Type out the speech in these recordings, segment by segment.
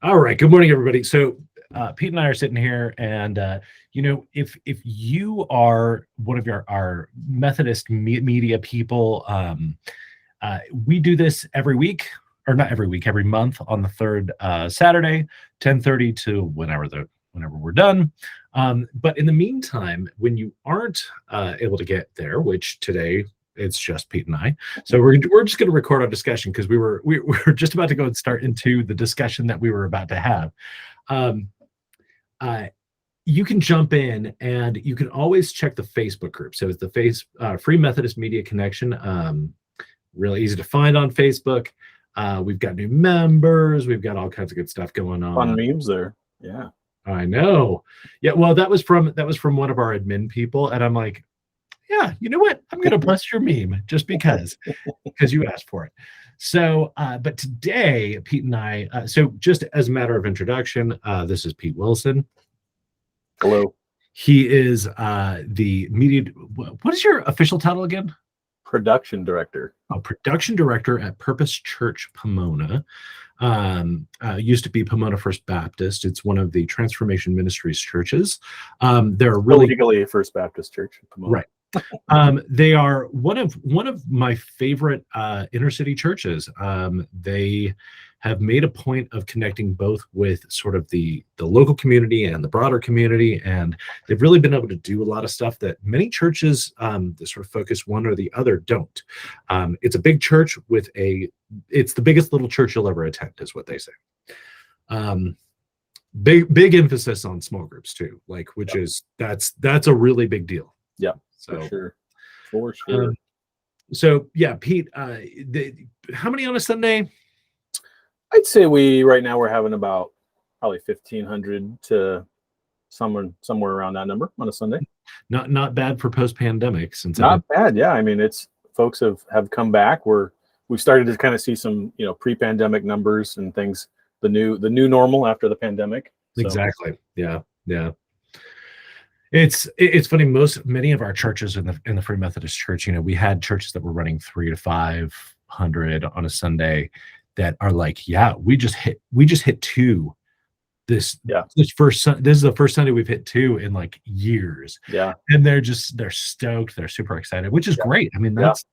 All right. Good morning, everybody. So Pete and I are sitting here, and if you are one of our Methodist media people, we do this every week, or not every week, every month on the third Saturday, 10:30 to whenever we're done. But in the meantime, when you aren't able to get there, which today it's just Pete and I, so we're just going to record our discussion because we were just about to go and start into the discussion that we were about to have. Um, uh, you can jump in and you can always check the Facebook group. So it's the Free Methodist Media Connection. Really easy to find on Facebook. We've got new members. We've got all kinds of good stuff going on. Fun memes there. Yeah. I know. Yeah. Well, that was from one of our admin people. And I'm like, yeah, you know what? I'm going to bless your meme just because you asked for it. So, but today, Pete and I, so just as a matter of introduction, this is Pete Wilson. Hello. He is the media. What is your official title again? Production director. Production director at Purpose Church Pomona. Used to be Pomona First Baptist. It's one of the Transformation Ministries churches. They're really legally First Baptist Church in Pomona. Right. They are one of my favorite inner city churches. They have made a point of connecting both with sort of the local community and the broader community, and they've really been able to do a lot of stuff that many churches that sort of focus one or the other don't. It's a big church it's the biggest little church you'll ever attend, is what they say. Big emphasis on small groups too, that's a really big deal. Yeah. So For sure. So yeah, Pete, how many on a Sunday? I'd say right now we're having about probably 1,500 to somewhere around that number on a Sunday. Not bad for post-pandemic. Bad. Yeah. I mean, it's folks have come back. We've started to kind of see some, pre-pandemic numbers and things, the new normal after the pandemic. So. Exactly. Yeah. Yeah. It's funny. Many of our churches in the Free Methodist Church, we had churches that were running 300 to 500 on a Sunday that are like, yeah, we just hit 2. This is the first Sunday we've hit 2 in like years. Yeah. And they're stoked. They're super excited, which is great. I mean, that's,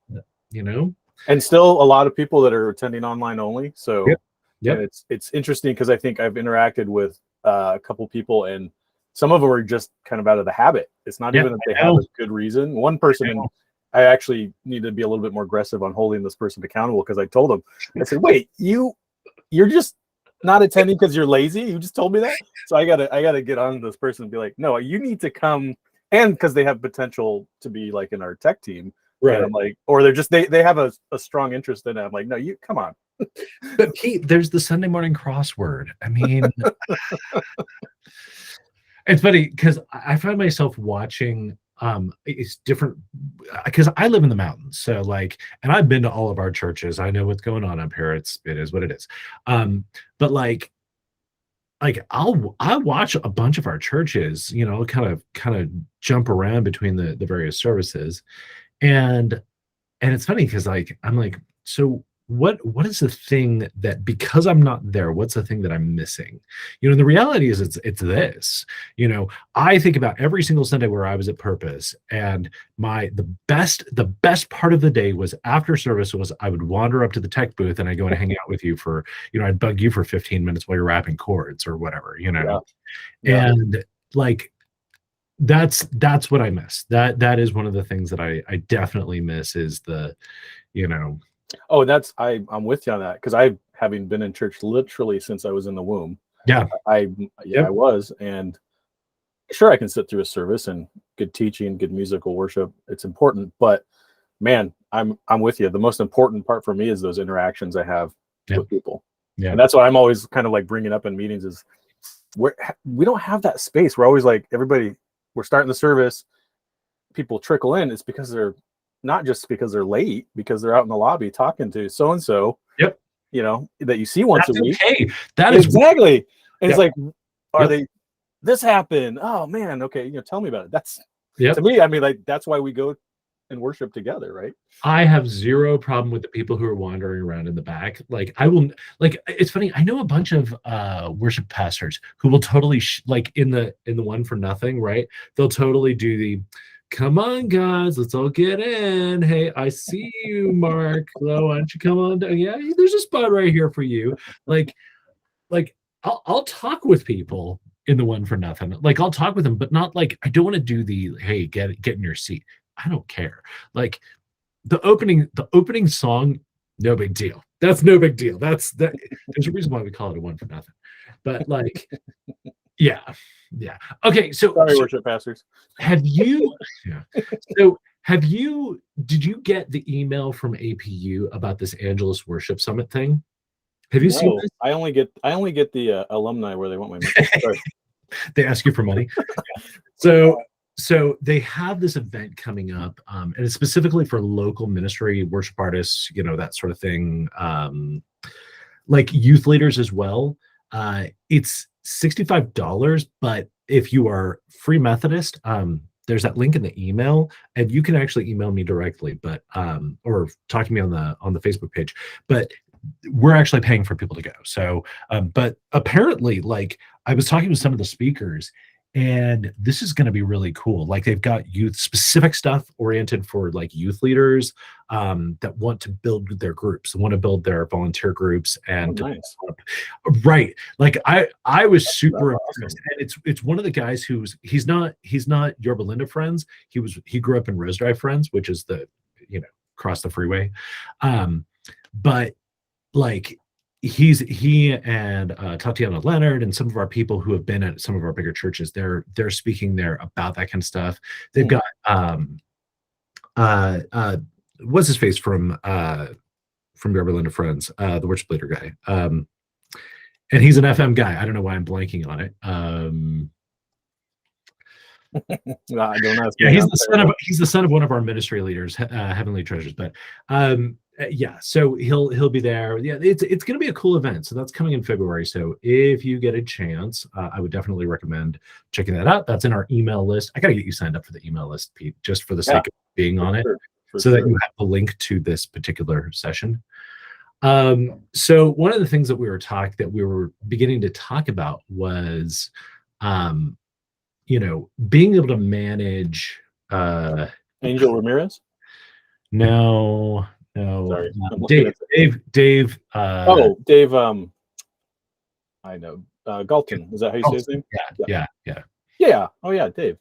and still a lot of people that are attending online only. So yeah, it's interesting because I think I've interacted with a couple people, and some of them are just kind of out of the habit. It's not even that they have a good reason. One person, and I actually need to be a little bit more aggressive on holding this person accountable, because I told them, I said, wait, you're just not attending because you're lazy? You just told me that? So I gotta get on this person and be like, no, you need to come, and because they have potential to be like in our tech team. Right. And I'm like, or they're just they have a strong interest in it. I'm like, no, you come on. But Pete, there's the Sunday morning crossword. I mean, it's funny because I find myself watching it's different because I live in the mountains. So and I've been to all of our churches. I know what's going on up here. It is what it is. But I watch a bunch of our churches, kind of jump around between the various services. And it's funny because I'm like, so what is the thing that, because I'm not there, what's the thing that I'm missing? And the reality is it's this. I think about every single Sunday where I was at Purpose, and the best part of the day was after service was I would wander up to the tech booth and I'd go and hang out with you for, I'd bug you for 15 minutes while you're wrapping cords or whatever, Yeah. And that's what I miss. That is one of the things that I definitely miss is the, Oh, I'm with you on that, because having been in church literally since I was in the womb. Yeah. I was, and sure, I can sit through a service and good teaching, good musical worship. It's important, but man, I'm with you. The most important part for me is those interactions I have with people. Yeah. And that's why I'm always kind of like bringing up in meetings is we don't have that space. We're always like, everybody, we're starting the service, people trickle in. It's because they're not just because they're late, because they're out in the lobby talking to so-and-so, yep, that you see once a week. Okay. That is exactly. And it's like, this happened? Oh man. Okay. Tell me about it. That's to me. I mean, that's why we go and worship together, right? I have zero problem with the people who are wandering around in the back. Like I will like it's funny, I know a bunch of worship pastors who will totally like in the one for nothing, right? They'll totally do the come on guys, let's all get in. Hey, I see you, Mark. Hello, why don't you come on down? Yeah, there's a spot right here for you. Like I'll talk with people in the one for nothing. Like I'll talk with them, but not like I don't want to do the hey, get in your seat. I don't care. Like the opening song, no big deal. That's no big deal. That's that. There's a reason why we call it a one for nothing. But like, yeah. Okay, so Sorry, worship pastors. have you? Yeah. So did you get the email from APU about this Angelus Worship Summit thing? Have you seen this? I only get the alumni where they want my money. Sorry. They ask you for money. So they have this event coming up, and it's specifically for local ministry, worship artists, that sort of thing, like youth leaders as well. It's $65, but if you are Free Methodist, there's that link in the email, and you can actually email me directly, but or talk to me on the Facebook page. But we're actually paying for people to go. So, but apparently, like I was talking with some of the speakers, and this is going to be really cool. Like they've got youth specific stuff oriented for like youth leaders that want to build their groups, want to build their volunteer groups, and nice. Right. Like I was super impressed. And it's one of the guys he's not Yorba Linda Friends. He grew up in Rose Drive Friends, which is across the freeway. But like he and Tatiana Leonard and some of our people who have been at some of our bigger churches, they're speaking there about that kind of stuff. They've got what's his face from Yorba Linda Friends, the worship leader guy, and he's an FM guy. I don't know why I'm blanking on it. I don't know. Yeah, he's the son of one of our ministry leaders, Heavenly Treasures. But yeah, so he'll be there. Yeah, it's going to be a cool event. So that's coming in February. So if you get a chance, I would definitely recommend checking that out. That's in our email list. I got to get you signed up for the email list, Pete, just for the sake of being on it, so that you have a link to this particular session. So one of the things that we were beginning to talk about was being able to manage Angel Ramirez. No. Sorry. Dave. Dave. I know. Galton. Is that how you say his name? Yeah. Oh yeah, Dave.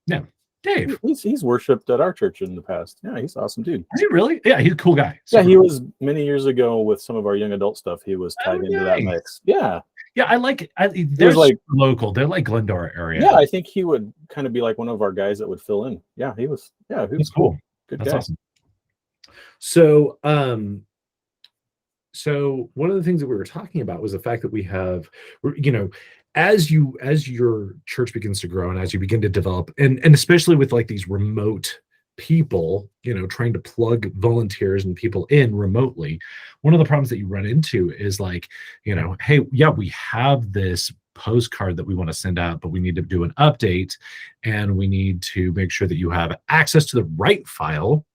Yeah, Dave. He's worshipped at our church in the past. Yeah, he's an awesome dude. Is he really? Yeah, he's a cool guy. Yeah, he was many years ago with some of our young adult stuff. He was tied into that mix. Yeah. Yeah, I like it. They're like local. They're like Glendora area. Yeah, I think he would kind of be like one of our guys that would fill in. Yeah, he was. Yeah, he was cool. Good guy. Awesome. So, so one of the things that we were talking about was the fact that we have, as your church begins to grow and as you begin to develop, and especially with like these remote people, trying to plug volunteers and people in remotely, one of the problems that you run into is like, hey, yeah, we have this postcard that we want to send out, but we need to do an update, and we need to make sure that you have access to the right file,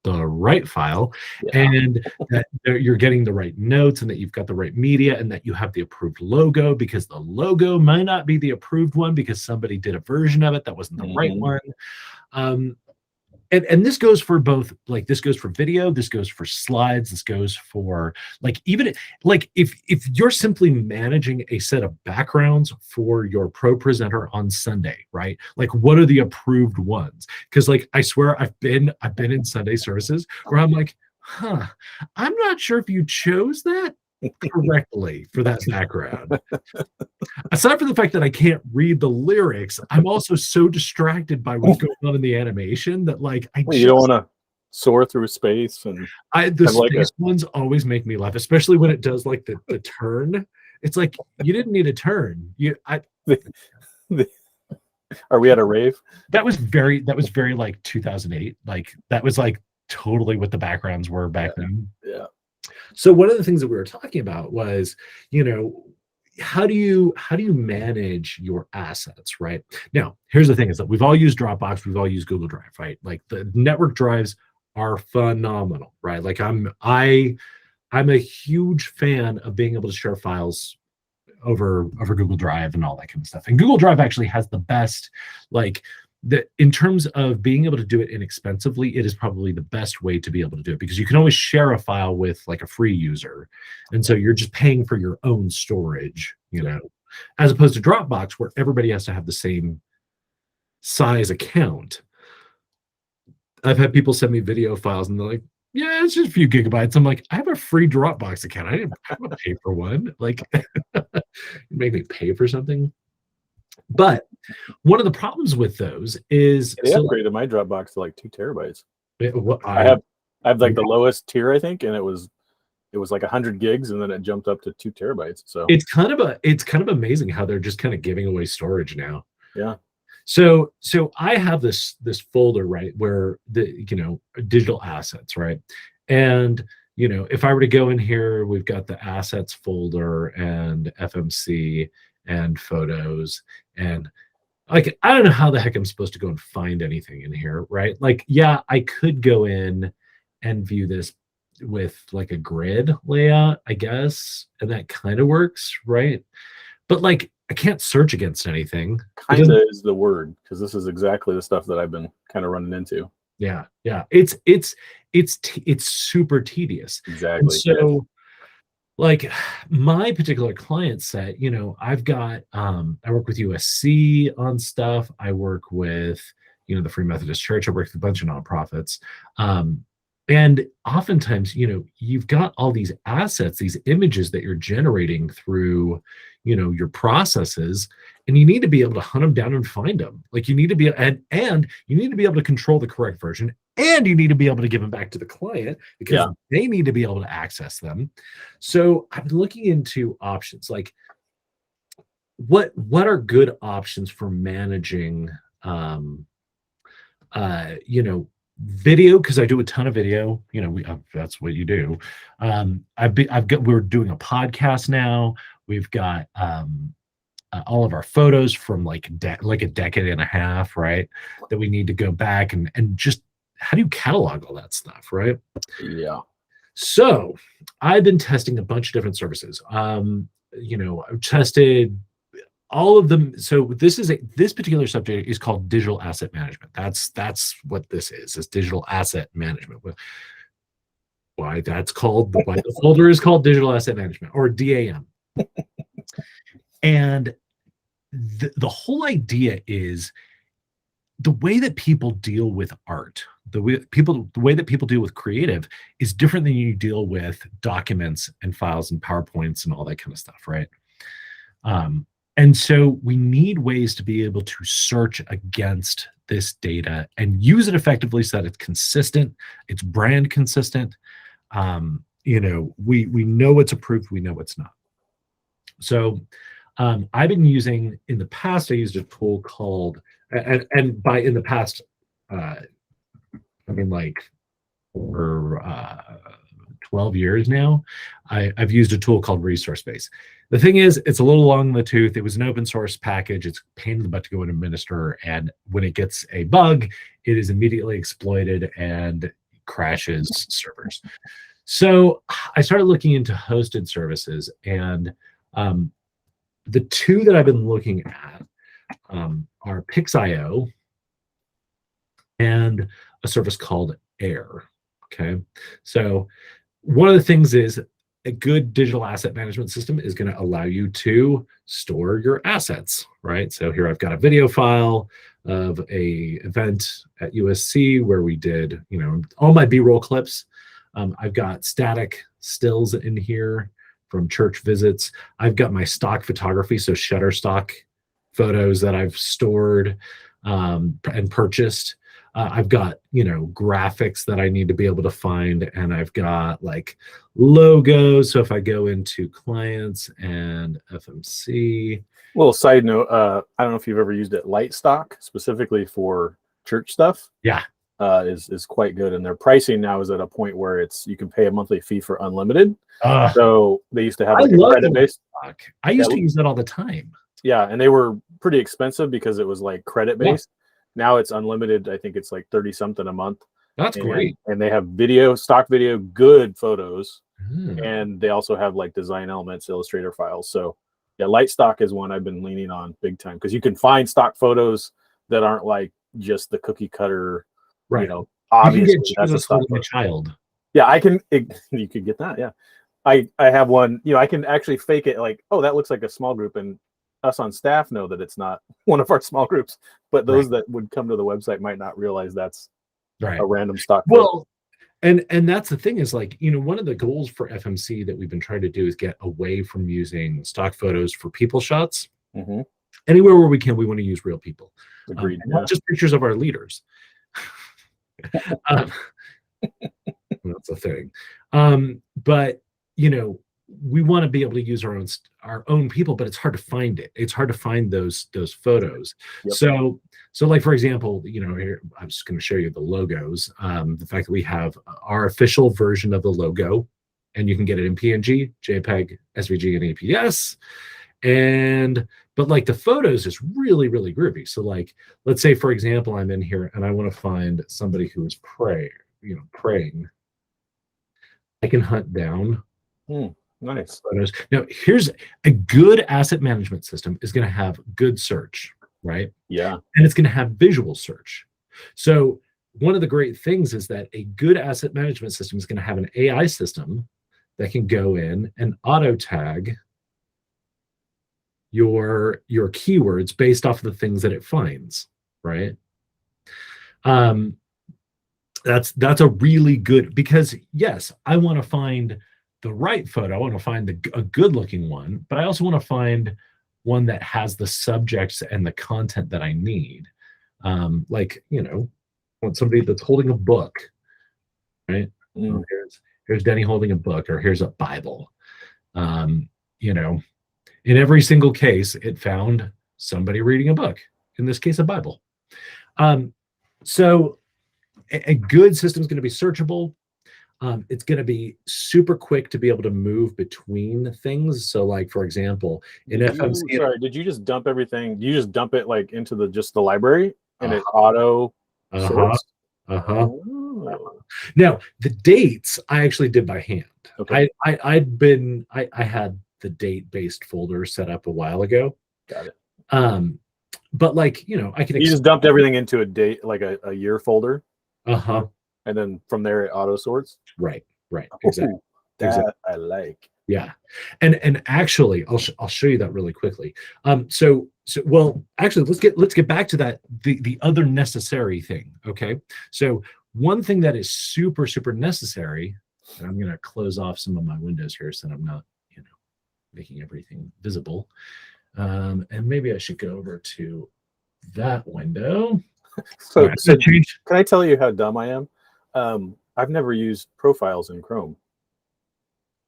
and that you're getting the right notes, and that you've got the right media, and that you have the approved logo, because the logo might not be the approved one because somebody did a version of it that wasn't the right one. And this goes for both, like this goes for video, this goes for slides, this goes for like, even like if you're simply managing a set of backgrounds for your pro presenter on Sunday, right? Like what are the approved ones? Because like I swear I've been in Sunday services where I'm like, I'm not sure if you chose that correctly for that background. Aside from the fact that I can't read the lyrics, I'm also so distracted by what's going on in the animation that like you don't want to soar through space. And the space ones always make me laugh, especially when it does like the turn. It's like you didn't need a turn. Are we at a rave? That was very like 2008. Like that was like totally what the backgrounds were back then. Yeah. So one of the things that we were talking about was, how do you manage your assets, right? Now, here's the thing: is that we've all used Dropbox, we've all used Google Drive, right? Like the network drives are phenomenal, right? Like I'm a huge fan of being able to share files over Google Drive and all that kind of stuff. And Google Drive actually has the best, like in terms of being able to do it inexpensively, it is probably the best way to be able to do it, because you can always share a file with like a free user. And so you're just paying for your own storage, as opposed to Dropbox, where everybody has to have the same size account. I've had people send me video files and they're like, yeah, it's just a few gigabytes. I'm like, I have a free Dropbox account. I didn't pay for one. Like, make me pay for something. But one of the problems with those is they upgraded my Dropbox to like 2 terabytes. I have like the lowest tier, I think, and it was like 100 gigs, and then it jumped up to 2 terabytes. So it's kind of amazing how they're just kind of giving away storage now. Yeah. So I have this folder, right, where the digital assets, right, and if I were to go in here, we've got the assets folder and FMC and photos, and like I don't know how the heck I'm supposed to go and find anything in here, right? Like, yeah, I could go in and view this with like a grid layout, I guess, and that kind of works, right? But like I can't search against anything. Kind of is the word, because this is exactly the stuff that I've been kind of running into. Yeah. It's super tedious. Exactly. And so, like my particular client set, I've got I work with USC on stuff. I work with the Free Methodist Church. I work with a bunch of nonprofits. And oftentimes, you've got all these assets, these images that you're generating through, your processes, and you need to be able to hunt them down and find them. Like you need to be, and you need to be able to control the correct version, and you need to be able to give them back to the client because they need to be able to access them. So I've been looking into options, like what are good options for managing, video, because I do a ton of video. That's what you do. We're doing a podcast now. We've got all of our photos from like a decade and a half, right? That we need to go back and just how do you catalog all that stuff, right? Yeah. So I've been testing a bunch of different services. I've tested all of them. So this particular subject is called digital asset management. That's what this is. It's digital asset management. Why the folder is called digital asset management, or DAM. And the whole idea is the way that people deal with art, the way that people deal with creative is different than you deal with documents and files and PowerPoints and all that kind of stuff, right? And so we need ways to be able to search against this data and use it effectively so that it's consistent, it's brand consistent. We know it's approved, we know it's not. So I've been using, in the past, I used a tool called, and by in the past, I mean like for 12 years now, I've used a tool called ResourceBase. The thing is, it's a little long in the tooth. It was an open source package. It's a pain in the butt to go and administer. And when it gets a bug, it is immediately exploited and crashes servers. So I started looking into hosted services, and the two that I've been looking at are Pix.io and a service called Air. Okay. So one of the things is a good digital asset management system is going to allow you to store your assets, right? So here I've got a video file of a event at USC where we did, all my B-roll clips. I've got static stills in here from church visits. I've got my stock photography, so Shutterstock photos that I've stored and purchased. I've got, graphics that I need to be able to find, and I've got like logos. So if I go into clients and FMC. Little side note, I don't know if you've ever used it. Lightstock, specifically for church stuff. Yeah. Is quite good, and their pricing now is at a point where you can pay a monthly fee for unlimited. So they used to have like a credit based. Lightstock. I used to use that all the time. Yeah, and they were pretty expensive because it was like credit based. Yeah. Now it's unlimited. I think it's like 30 something a month. That's great. And they have video, stock video, good photos. And they also have like design elements, Illustrator files. So yeah, Lightstock is one I've been leaning on big time because you can find stock photos that aren't like just the cookie cutter, right. You know, obviously that's a stock photo. Child. Yeah, you could get that. Yeah. I have one, you know, I can actually fake it like, oh, that looks like a small group, and us on staff know that it's not one of our small groups, but those that would come to the website might not realize that's a random stock photo. Well, and that's the thing is, like, you know, one of the goals for FMC that we've been trying to do is get away from using stock photos for people shots. Mm-hmm. Anywhere where we can, we want to use real people. Agreed. Not just pictures of our leaders. That's a thing. But you know, we want to be able to use our own people, but it's hard to find it. It's hard to find those photos. Yep. So like, for example, you know, here I'm just going to show you the logos. The fact that we have our official version of the logo, and you can get it in PNG, JPEG, SVG, and APS. But like the photos is really, really groovy. So like, let's say, for example, I'm in here and I want to find somebody who is praying. I can hunt down. Nice. Photos. Now, here's a good asset management system is going to have good search, right? Yeah. And it's going to have visual search. So one of the great things is that a good asset management system is going to have an AI system that can go in and auto tag your keywords based off of the things that it finds, right? That's a really good, because yes, I want to find the right photo. I want to find a good looking one, but I also want to find one that has the subjects and the content that I need. Like, you know, I want somebody that's holding a book, right? Oh, here's Denny holding a book, or here's a Bible. You know, in every single case, it found somebody reading a book, in this case, a Bible. So a good system is going to be searchable. It's going to be super quick to be able to move between things. So like, for example, in FMC. Sorry, did you just dump everything? Do you just dump it like into just the library and it auto sorts? Now, the dates I actually did by hand. Okay. I had the date-based folder set up a while ago. Got it. But like, you know, I can. You just dumped everything into a date, like a year folder. And then from there it auto sorts. Right. Exactly. That I like. Yeah. And actually, I'll show you that really quickly. So well, actually, let's get back to that, the other necessary thing. Okay. So one thing that is super, super necessary, and I'm going to close off some of my windows here so that I'm not, you know, making everything visible. And maybe I should go over to that window. So can I tell you how dumb I am? I've never used profiles in Chrome.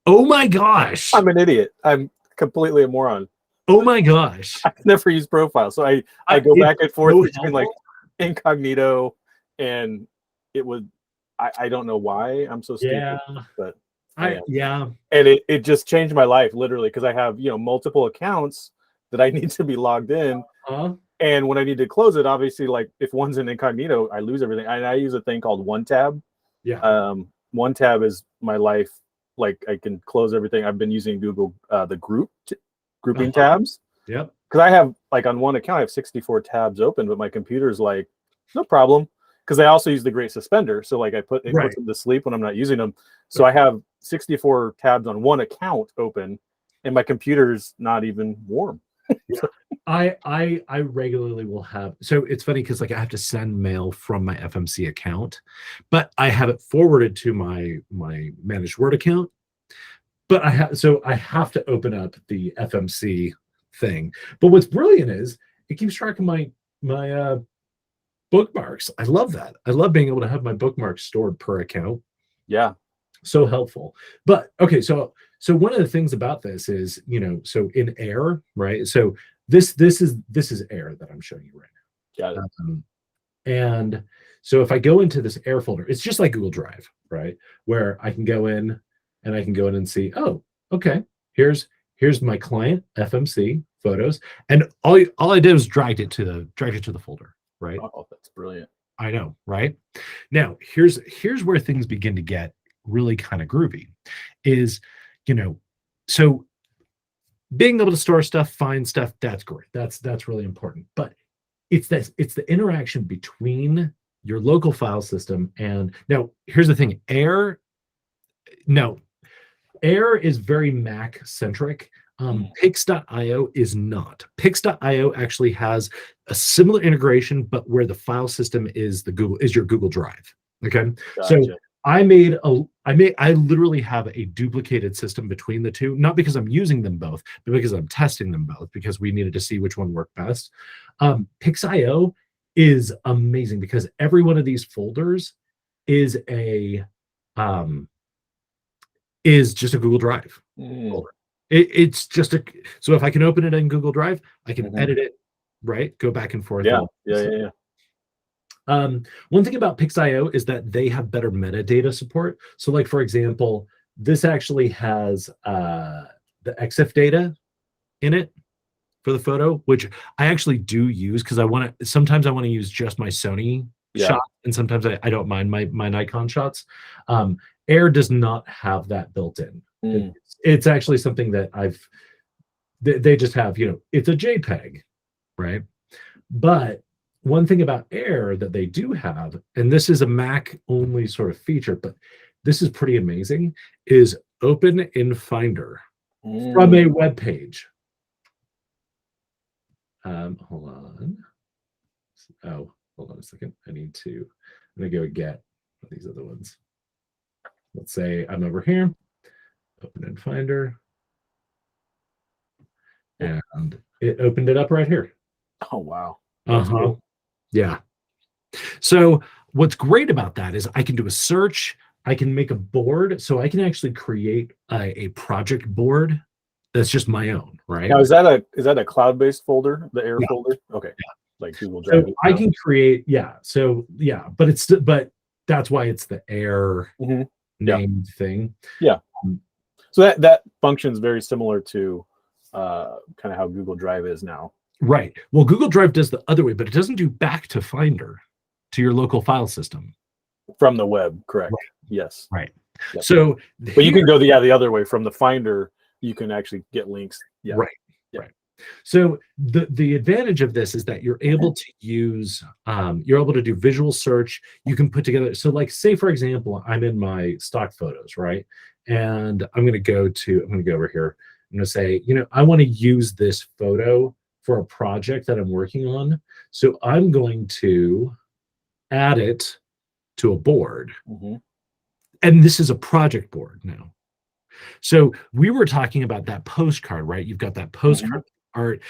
Oh my gosh. I'm an idiot. I'm completely a moron. Oh my gosh. I've never used profiles. So I go back and forth between like incognito, and it would, I don't know why I'm so stupid, but yeah. And it just changed my life literally, because I have, you know, multiple accounts that I need to be logged in. And when I need to close it, obviously, like if one's in incognito, I lose everything. And I use a thing called One Tab. Yeah. One Tab is my life. Like I can close everything. I've been using Google, the grouping tabs. Yep. Because I have, like, on one account, I have 64 tabs open, but my computer's like, no problem. Because I also use the Great Suspender. So like it puts them to sleep when I'm not using them. So I have 64 tabs on one account open, and my computer's not even warm. I regularly will have, so it's funny because like I have to send mail from my FMC account, but I have it forwarded to my managed Word account. But I have to open up the FMC thing. But what's brilliant is it keeps track of my bookmarks. I love that. I love being able to have my bookmarks stored per account. Yeah. So helpful. But okay, so one of the things about this is, you know, so in Air, right? So this is Air that I'm showing you right now. Got it. And so if I go into this Air folder, it's just like Google Drive, right? Where I can go in and see, oh, okay, here's here's my client, FMC, photos, and all I did was dragged it to the folder, right? Oh, that's brilliant. I know, right? Now, here's where things begin to get really kind of groovy is, so being able to store stuff, find stuff, that's great. That's really important. But it's the interaction between your local file system and now here's the thing, Air is very Mac centric. Pix.io is not. Pix.io actually has a similar integration, but where the file system is your Google Drive. Okay. Gotcha. So I literally have a duplicated system between the two, not because I'm using them both, but because I'm testing them both because we needed to see which one worked best. Pix.io is amazing because every one of these folders is just a Google Drive folder. It's just so if I can open it in Google Drive, I can edit it, right? Go back and forth. Yeah. One thing about Pix.io is that they have better metadata support. So like, for example, this actually has the EXIF data in it for the photo, which I actually do use because sometimes I want to use just my Sony shot, and sometimes I don't mind my Nikon shots. Air does not have that built in. It's actually something that they just have, it's a JPEG, right? But one thing about Air that they do have, and this is a Mac only sort of feature, but this is pretty amazing, is open in Finder from a web page. Hold on. Oh, hold on a second. I'm going to go get these other ones. Let's say I'm over here, open in Finder, and it opened it up right here. Oh, wow. That's cool. Yeah. So what's great about that is I can do a search. I can make a board. So I can actually create a project board that's just my own, right? Now, is that a cloud-based folder, the Air folder? Okay. Yeah. Like Google Drive. So I can create, but that's why it's the Air named thing. Yeah. So that functions very similar to kind of how Google Drive is now. Right. Well, Google Drive does the other way, but it doesn't do back to Finder to your local file system. From the web, correct. Right. Yes. Right. Yep. So but you can go the other way. From the Finder, you can actually get links. Yeah. Right. Yeah. Right. So the advantage of this is that you're able to use, you're able to do visual search. You can put together, so like say, for example, I'm in my stock photos, right? And I'm going to go over here. I'm going to say, I want to use this photo for a project that I'm working on. So I'm going to add it to a board. And this is a project board now. So we were talking about that postcard, right? You've got that postcard art.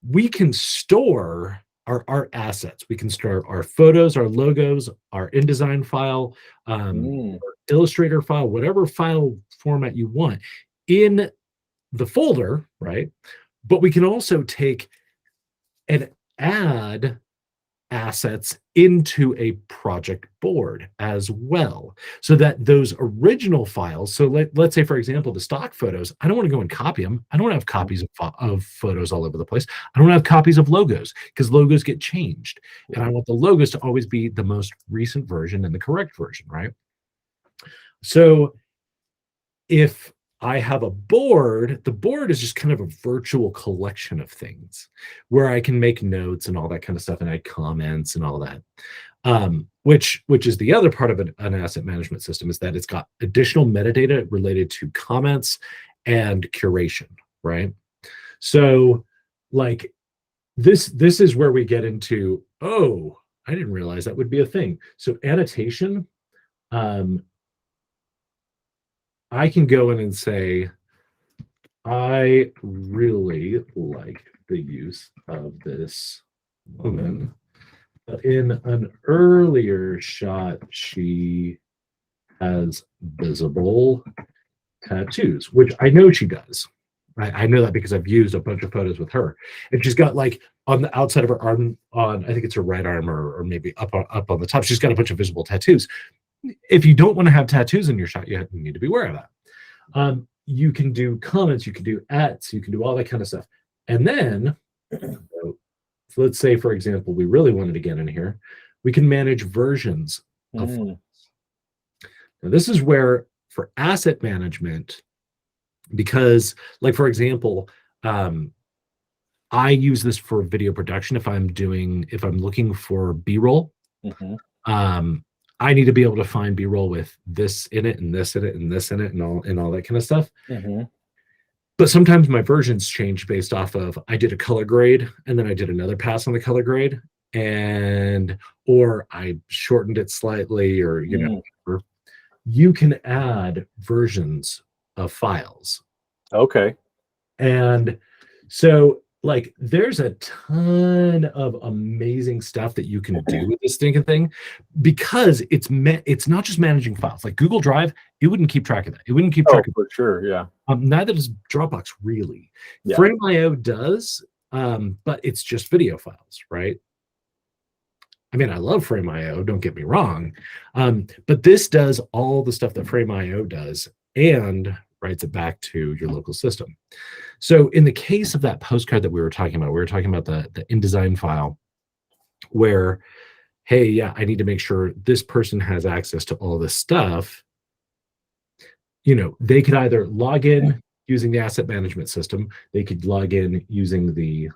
We can store our art assets. We can store our photos, our logos, our InDesign file, Illustrator file, whatever file format you want in the folder, right? But we can also take and add assets into a project board as well, so that those original files, so let's say, for example, the stock photos, I don't want to go and copy them. I don't want to have copies of photos all over the place. I don't want to have copies of logos because logos get changed. And I want the logos to always be the most recent version and the correct version, right? So if I have a board, the board is just kind of a virtual collection of things where I can make notes and all that kind of stuff and add comments and all that. Which is the other part of an asset management system, is that it's got additional metadata related to comments and curation, right? So like this is where we get into, oh, I didn't realize that would be a thing. So annotation, I can go in and say, I really like the use of this woman. But in an earlier shot, she has visible tattoos, which I know she does. I know that because I've used a bunch of photos with her. And she's got, like, on the outside of her arm, on I think it's her right arm or maybe up on the top, she's got a bunch of visible tattoos. If you don't want to have tattoos in your shot, you need to be aware of that. you can do comments, you can do @, you can do all that kind of stuff. And then, so let's say, for example, we really wanted to get in here, we can manage versions of files. Now, this is where for asset management, because like, for example, I use this for video production. If I'm looking for B-roll, I need to be able to find B-roll with this in it and this in it and this in it and all that kind of stuff. But sometimes my versions change based off of I did a color grade and then I did another pass on the color grade, or I shortened it slightly, or whatever. You can add versions of files. Okay. And so like there's a ton of amazing stuff that you can do with this stinking thing, because it's not just managing files. Like Google Drive, it wouldn't keep track of that. It wouldn't keep track of for sure. Yeah. Neither does Dropbox really. Yeah. Frame.io does, but it's just video files, right? I mean, I love Frame.io, don't get me wrong. But this does all the stuff that Frame.io does and writes it back to your local system. So in the case of that postcard that we were talking about the InDesign file where, hey, yeah, I need to make sure this person has access to all this stuff. They could either log in using the asset management system. They could log in using the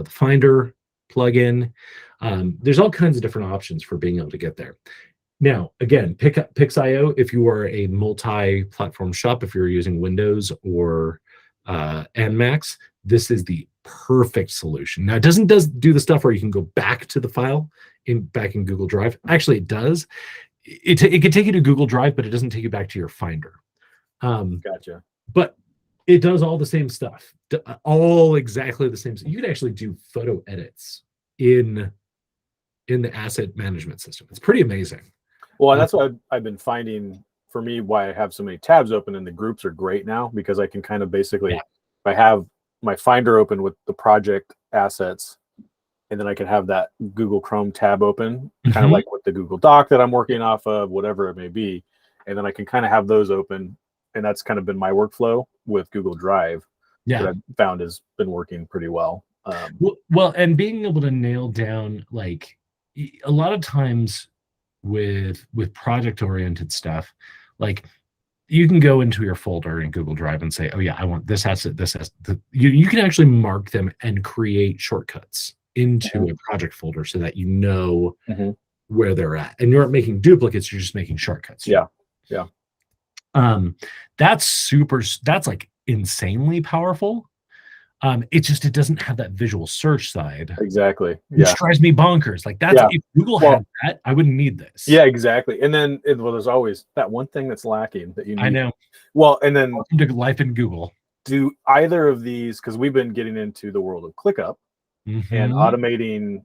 Finder plugin. There's all kinds of different options for being able to get there. Now, again, Pix.io, if you are a multi-platform shop, if you're using Windows or and Macs, this is the perfect solution. Now, it doesn't do the stuff where you can go back to the file back in Google Drive. Actually, it does. It can take you to Google Drive, but it doesn't take you back to your Finder. Gotcha. But it does all the same stuff, all exactly the same. You can actually do photo edits in the asset management system. It's pretty amazing. Well, and that's what I've been finding for me, why I have so many tabs open, and the groups are great now, because I can kind of basically, if I have my Finder open with the project assets, and then I can have that Google Chrome tab open, kind of like with the Google Doc that I'm working off of, whatever it may be. And then I can kind of have those open. And that's kind of been my workflow with Google Drive that I've found has been working pretty well. Well, and being able to nail down, like a lot of times with project-oriented stuff, like you can go into your folder in Google Drive and say, oh yeah, I want this asset, this has you can actually mark them and create shortcuts into a project folder so that where they're at. And you aren't making duplicates, you're just making shortcuts. Yeah. That's like insanely powerful. It doesn't have that visual search side. Exactly. Which drives me bonkers. Like if Google had that, I wouldn't need this. Yeah, exactly. And then there's always that one thing that's lacking that you need. I know. Well, and then welcome to life in Google. Do either of these, because we've been getting into the world of ClickUp and automating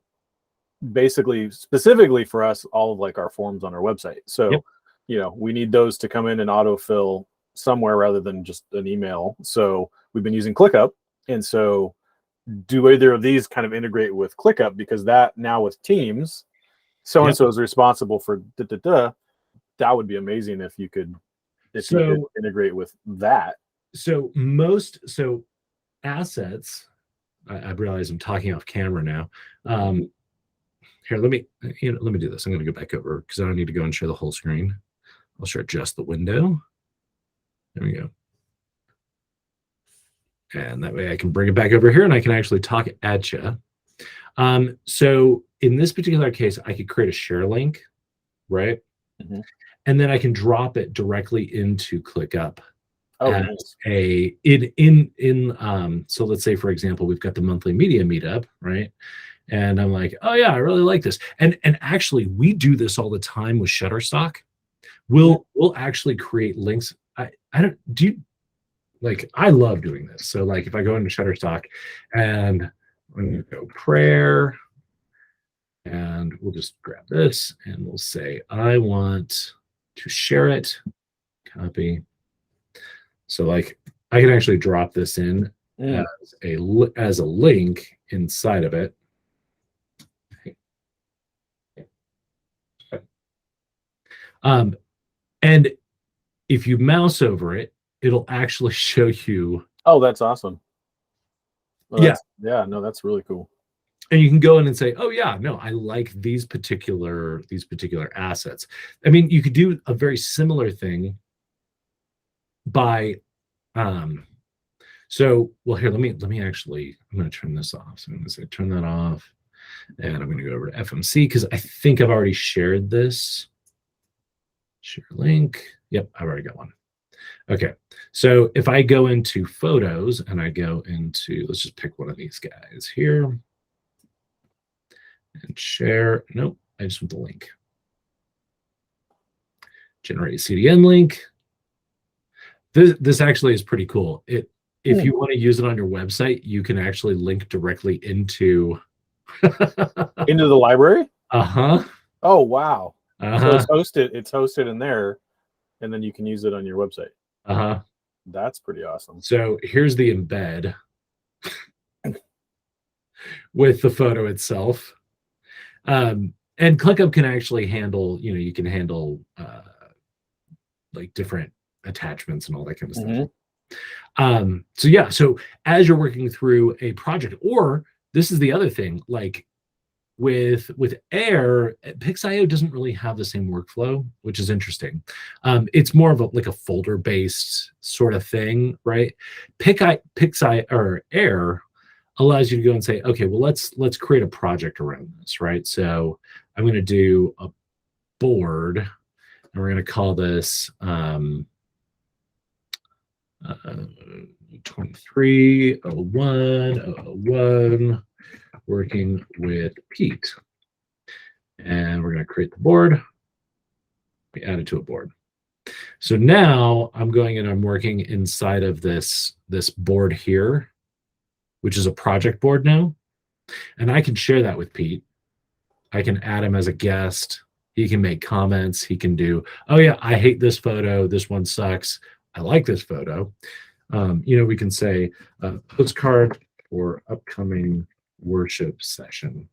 basically specifically for us all of like our forms on our website. So we need those to come in and autofill somewhere rather than just an email. So we've been using ClickUp. And so do either of these kind of integrate with ClickUp? Because that now with Teams, so-and-so is responsible for That would be amazing if you could integrate with that. So assets, I realize I'm talking off camera now. Here, let me do this. I'm going to go back over because I don't need to go and share the whole screen. I'll share just the window. There we go. And that way I can bring it back over here and I can actually talk at you. So in this particular case, I could create a share link, right? And then I can drop it directly into ClickUp. As so let's say, for example, we've got the monthly media meetup, right? And I'm like, oh yeah, I really like this. And actually we do this all the time with Shutterstock. We'll actually create links. I love doing this. So like if I go into Shutterstock and I'm going to go prayer, and we'll just grab this and we'll say, I want to share it, copy. So like I can actually drop this in as a link inside of it. And if you mouse over it, it'll actually show you. Oh, that's awesome. Well, Yeah. No, that's really cool. And you can go in and say, oh yeah, no, I like these particular assets. I mean, you could do a very similar thing by so well here, let me actually, I'm going to turn this off. So I'm going to say turn that off, and I'm going to go over to FMC because I think I've already shared this. Share link. Yep, I've already got one. Okay, so if I go into photos and I go into, let's just pick one of these guys here and share. Nope, I just want the link. Generate a CDN link. This actually is pretty cool. If you want to use it on your website, you can actually link directly into into the library. Uh-huh. Oh wow. Uh-huh. So it's hosted in there, and then you can use it on your website. Uh-huh. That's pretty awesome. So here's the embed with the photo itself. And ClickUp can actually handle, you can handle like different attachments and all that kind of stuff. So yeah, so as you're working through a project, or this is the other thing, like with Air, Pix.io doesn't really have the same workflow, which is interesting. It's more of like a folder based sort of thing, right? Pix.io or Air allows you to go and say, okay, well, let's create a project around this, right? So I'm going to do a board, and we're going to call this 2301 working with Pete. And we're going to create the board. We add it to a board. So now I'm going and I'm working inside of this board here, which is a project board now. And I can share that with Pete. I can add him as a guest. He can make comments. He can do, oh yeah, I hate this photo. This one sucks. I like this photo. We can say postcard for upcoming worship session.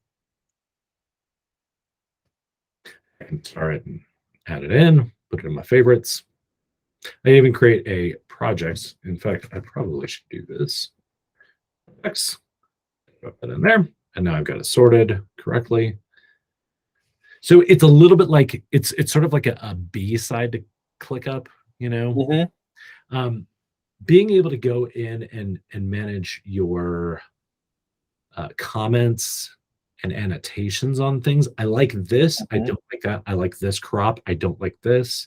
I can start it and add it in, put it in my favorites. I even create a project. In fact, I probably should do this. X, put that in there, and now I've got it sorted correctly. So it's a little bit like it's sort of like a B side to ClickUp, being able to go in and manage your comments and annotations on things. I like this. I don't like that. I like this crop. I don't like this.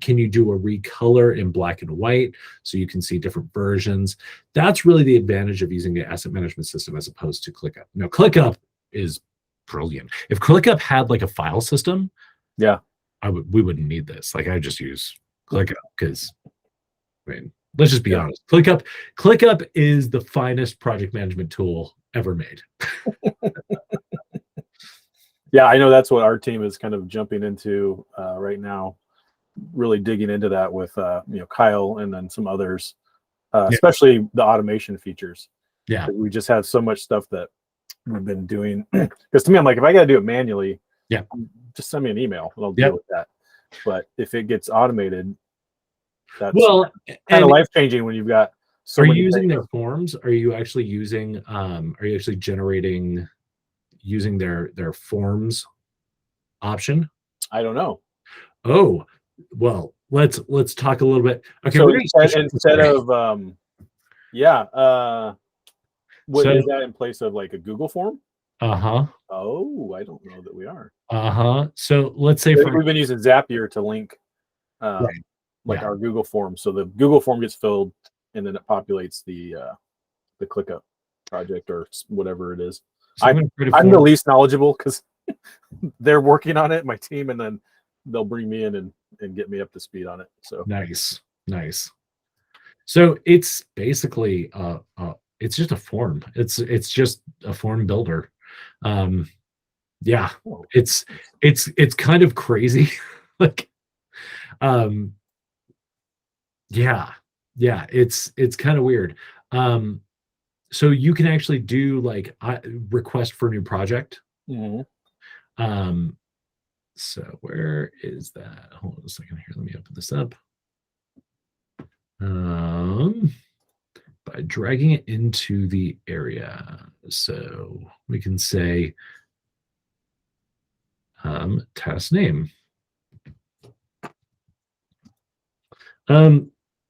Can you do a recolor in black and white so you can see different versions? That's really the advantage of using the asset management system as opposed to ClickUp. Now, ClickUp is brilliant. If ClickUp had like a file system, yeah, we wouldn't need this. Like I just use ClickUp because, I mean, let's just be honest. ClickUp is the finest project management tool ever made. Yeah, I know that's what our team is kind of jumping into right now, really digging into that with Kyle and then some others, especially the automation features. Yeah, we just have so much stuff that we've been doing. Because to me, I'm like, if I got to do it manually, just send me an email and I'll deal with that. But if it gets automated, that's kind of life changing when you've got. So are you using their forms? Are you actually using? Are you actually generating using their forms option? I don't know. Oh, well, let's talk a little bit. Okay, so instead of what is that in place of like a Google form? Oh, I don't know that we are. So let's say we've been using Zapier to link our Google form. So the Google form gets filled and then it populates the ClickUp project or whatever it is. So I'm the least knowledgeable because they're working on it, my team, and then they'll bring me in and get me up to speed on it. So nice. So it's basically it's just a form. It's just a form builder. It's kind of crazy. Like it's kind of weird. So you can actually do like request for new project. So where is that? Hold on a second here. Let me open this up. by dragging it into the area. So we can say task name.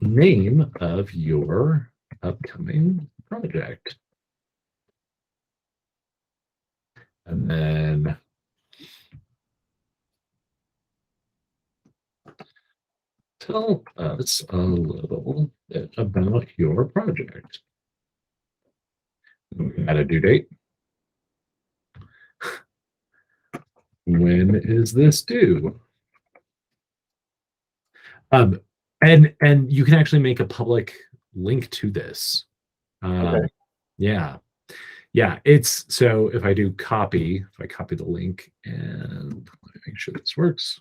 Name of your upcoming project. And then tell us a little bit about your project. We got a due date. When is this due? And you can actually make a public link to this. Okay. Yeah. It's so if I do copy, if I copy the link, and let me make sure this works.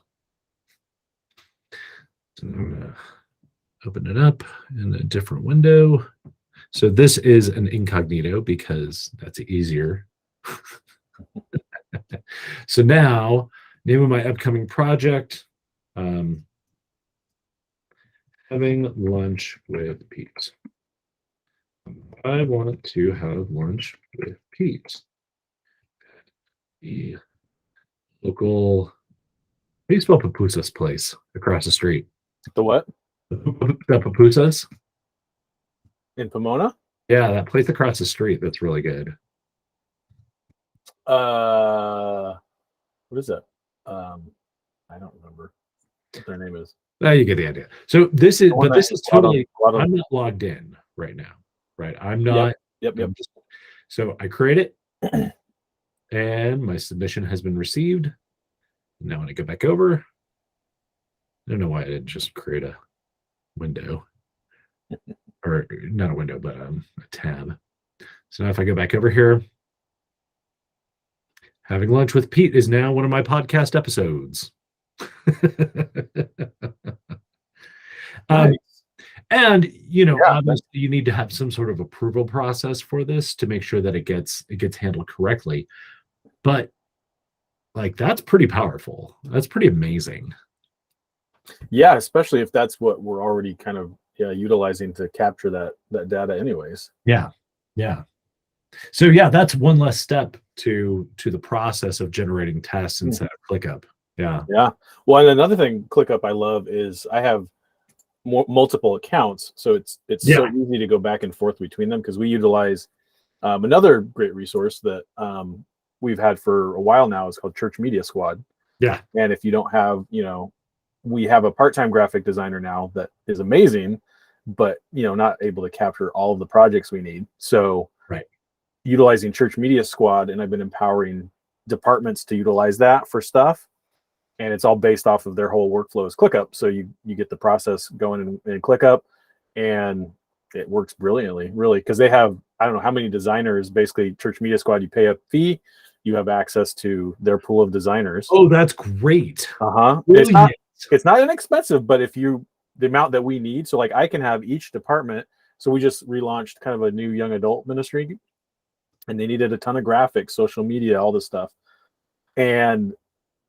So I'm gonna open it up in a different window. So this is an incognito because that's easier. So now, name of my upcoming project, having lunch with Pete. I want to have lunch with Pete. The local, how do you spell pupusas place across the street? The what? The pupusas? In Pomona? Yeah, that place across the street that's really good. What is that? I don't remember what their name is. You get the idea. So this is, but this is totally, I'm not logged in right now, right? I'm not. Yep. So I create it, and my submission has been received. Now when I go back over, I don't know why I didn't just create a window, or not a window, but a tab. So now if I go back over here, having lunch with Pete is now one of my podcast episodes. Nice. And obviously you need to have some sort of approval process for this to make sure that it gets handled correctly. But like that's pretty powerful. That's pretty amazing. Yeah, especially if that's what we're already kind of utilizing to capture that data anyways. Yeah. So yeah, that's one less step to the process of generating tests instead of ClickUp. Yeah. Well, and another thing ClickUp I love is I have multiple accounts, so it's so easy to go back and forth between them because we utilize another great resource that we've had for a while now is called Church Media Squad. Yeah. And if you don't have, we have a part-time graphic designer now that is amazing, but not able to capture all of the projects we need. So utilizing Church Media Squad, and I've been empowering departments to utilize that for stuff. And it's all based off of their whole workflow as ClickUp. So you get the process going in ClickUp, and it works brilliantly, really, because they have, I don't know how many designers. Basically, Church Media Squad, you pay a fee, you have access to their pool of designers. Oh, that's great. It's not inexpensive, but if the amount that we need, so like I can have each department. So we just relaunched kind of a new young adult ministry, and they needed a ton of graphics, social media, all this stuff. And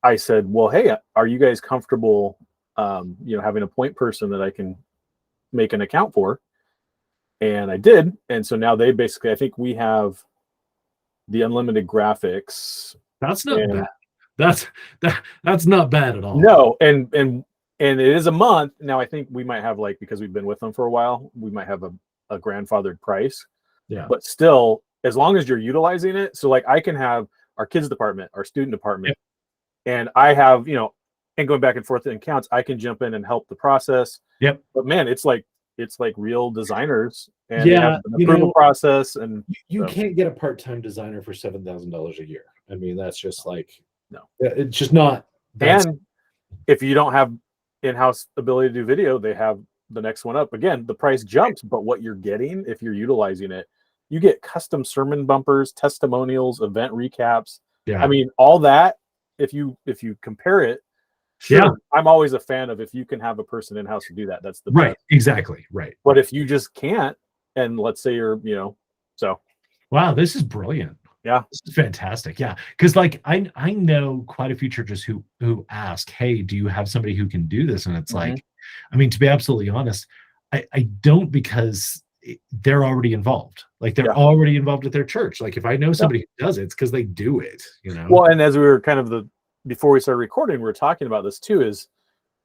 I said, well, hey, are you guys comfortable, having a point person that I can make an account for? And I did. And so now they basically, I think we have the unlimited graphics. That's not bad. That's not bad at all. No. And it is a month. Now I think we might have, like, because we've been with them for a while, we might have a grandfathered price. Yeah. But still, as long as you're utilizing it. So like I can have our kids department, our student department. Yep. And I have, and going back and forth in accounts, I can jump in and help the process. Yep. But man, it's like real designers, and they have an approval process. And you can't get a part-time designer for $7,000 a year. I mean, that's just like, no, it's just not. And if you don't have in-house ability to do video, they have the next one up. Again, the price jumps, but what you're getting, if you're utilizing it, you get custom sermon bumpers, testimonials, event recaps. Yeah. I mean, all that. If you compare it, sure, I'm always a fan of if you can have a person in-house to do that. That's the best. Exactly. Right. But if you just can't, and let's say you're, so. Wow, this is brilliant. Yeah. This is fantastic. Yeah. Because like I know quite a few churches who ask, hey, do you have somebody who can do this? And it's like, I mean, to be absolutely honest, I don't, because they're already involved. Like they're already involved with their church. Like if I know somebody who does it, it's because they do it, Well, and as we were kind of before we started recording, we were talking about this too, is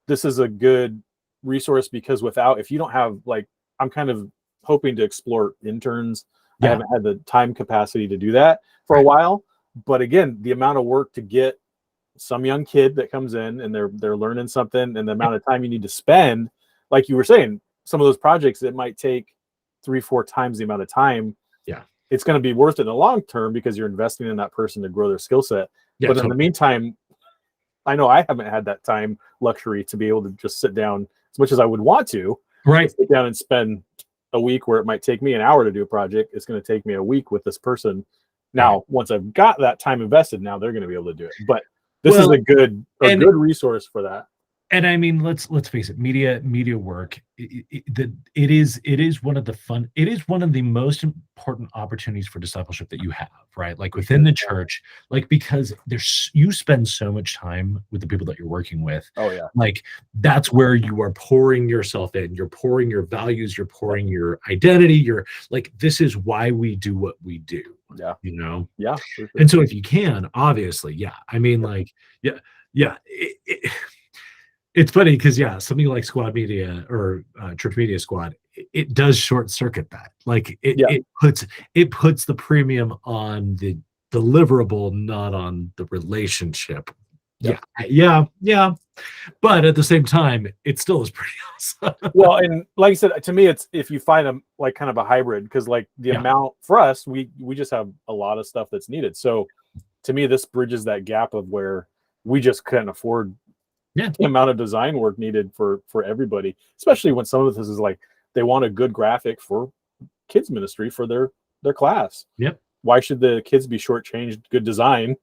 this is a good resource because if you don't have, like, I'm kind of hoping to explore interns. I haven't had the time capacity to do that for a while, but again, the amount of work to get some young kid that comes in and they're learning something, and the amount of time you need to spend, like you were saying, some of those projects, it might take 3-4 times the amount of time. It's going to be worth it in the long term because you're investing in that person to grow their skill set. But in the meantime, I know I haven't had that time luxury to be able to just sit down as much as I would want to. Sit down and spend a week where it might take me an hour to do a project. It's going to take me a week with this person. Now, once I've got that time invested, now they're going to be able to do it. But this is a good resource for that. And I mean, let's face it, media work. It is one of the most important opportunities for discipleship that you have, right? Like within the church, like because you spend so much time with the people that you're working with. Oh yeah, like that's where you are pouring yourself in. You're pouring your values. You're pouring your identity. You're like, this is why we do what we do. Yeah, Yeah. For sure. And so if you can, obviously, I mean, like, it's funny because something like Squad Media or Church Media Squad, it does short circuit that. Like it puts the premium on the deliverable, not on the relationship. Yeah. But at the same time, it still is pretty awesome. Well, and like I said, to me, it's if you find them like kind of a hybrid, because like the amount for us, we just have a lot of stuff that's needed. So to me, this bridges that gap of where we just couldn't afford the amount of design work needed for everybody, especially when some of this is like they want a good graphic for kids ministry for their class. Why should the kids be shortchanged good design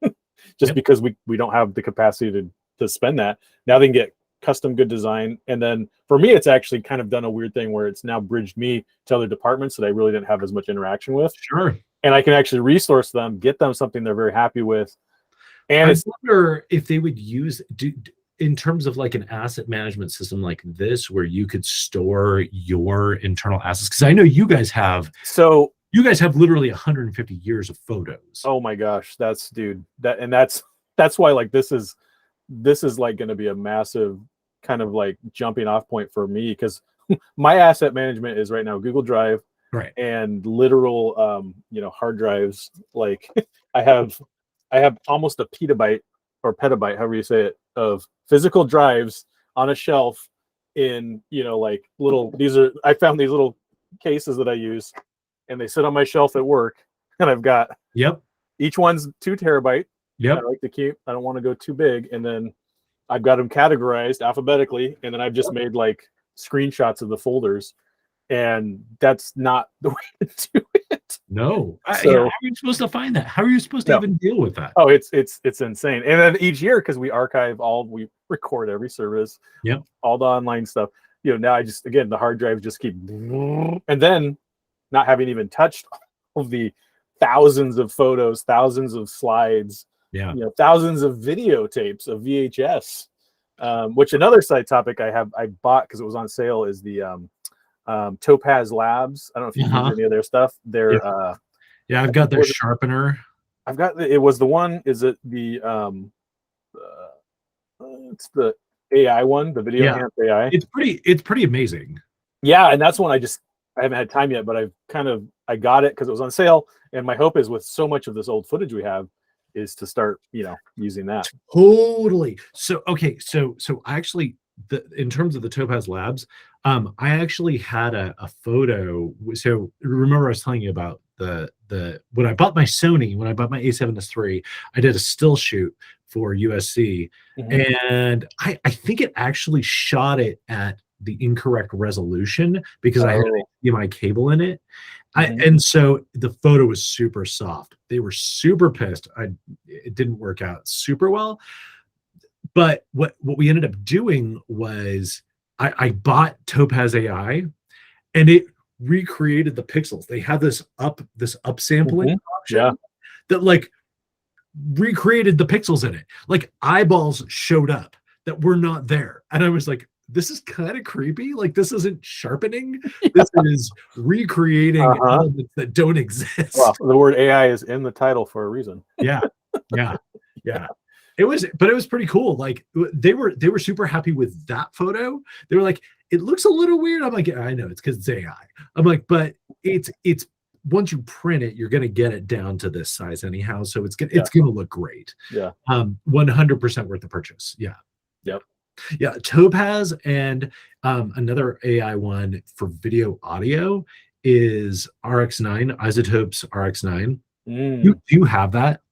just because we don't have the capacity to spend that? Now they can get custom good design. And then for me, it's actually kind of done a weird thing where it's now bridged me to other departments that I really didn't have as much interaction with. And I can actually resource them, get them something they're very happy with. And I wonder if they would use in terms of like an asset management system like this, where you could store your internal assets. Because I know you guys have literally 150 years of photos. Oh my gosh, that's why like this is like going to be a massive kind of like jumping off point for me, because my asset management is right now Google Drive, and literal hard drives. Like I have almost a petabyte or petabyte, however you say it, of physical drives on a shelf in like I found these little cases that I use, and they sit on my shelf at work, and I've got each one's 2 terabyte. I like to keep, I don't want to go too big, and then I've got them categorized alphabetically, and then I've just made like screenshots of the folders, and that's not the way to do it. No. So, how are you supposed to find that? How are you supposed to even deal with that? Oh, it's insane. And then each year, because we archive we record every service, all the online stuff. Now I just, again, the hard drives just keep, and then not having even touched all of the thousands of photos, thousands of slides, thousands of videotapes of VHS. Which another side topic I bought because it was on sale is the Topaz Labs. I don't know if you use any of their stuff. They're I've got their sharpener. It was the one. Is it the it's the AI one, the video enhanced AI? It's pretty amazing. Yeah, and that's one I haven't had time yet, but I got it because it was on sale, and my hope is with so much of this old footage we have is to start using that. Totally. So okay, so actually, in terms of the Topaz Labs, I actually had a photo. So remember I was telling you about the when I bought my A7S III, I did a still shoot for USC, and I think it actually shot it at the incorrect resolution because I had my cable in it. And so the photo was super soft. They were super pissed. It didn't work out super well. But what we ended up doing was I bought Topaz AI, and it recreated the pixels. They have this upsampling option that like recreated the pixels in it. Like eyeballs showed up that were not there, and I was like, this is kind of creepy. Like, this isn't sharpening. This is recreating Uh-huh. elements that don't exist. Well, the word AI is in the title for a reason. Yeah. Yeah. Yeah. It was pretty cool. Like, they were super happy with that photo. They were like, it looks a little weird. I'm like, I know, it's because it's AI. I'm like, but it's once you print it, you're gonna get it down to this size anyhow. So it's gonna look great. Yeah. 100% worth the purchase. Yeah. Yep. Yeah. Topaz and another AI one for video audio is RX9, Isotopes RX9. Do you have that?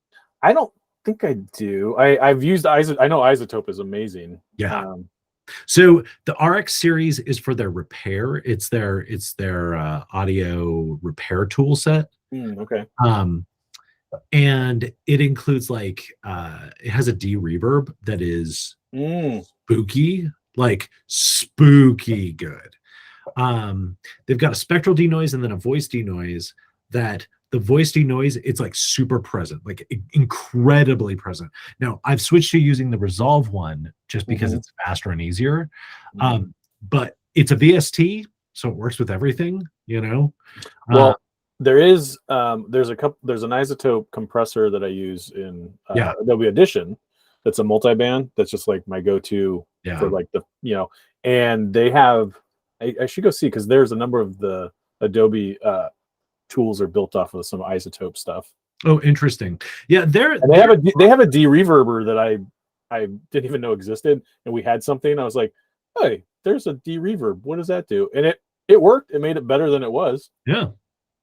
I don't think I do. I've used I know Isotope is amazing. Yeah. So the RX series is for their repair. It's their audio repair tool set. Okay. And it includes like it has a de-reverb that is spooky, like spooky good. They've got a spectral denoise and then a voice denoise. That the voice denoise, it's like super present, like incredibly present. Now I've switched to using the Resolve one just because it's faster and easier. But it's a VST, so it works with everything, you know. Well, there's an Isotope compressor that I use in Adobe Audition. That's a multi-band. That's just like my go-to for like the, you know, and they have, I should go see, because there's a number of the Adobe tools are built off of some Isotope stuff. Oh, interesting. Yeah, they have a de-reverber that I didn't even know existed, and we had something. I was like, hey, there's a de-reverb. What does that do? And it worked. It made it better than it was. Yeah.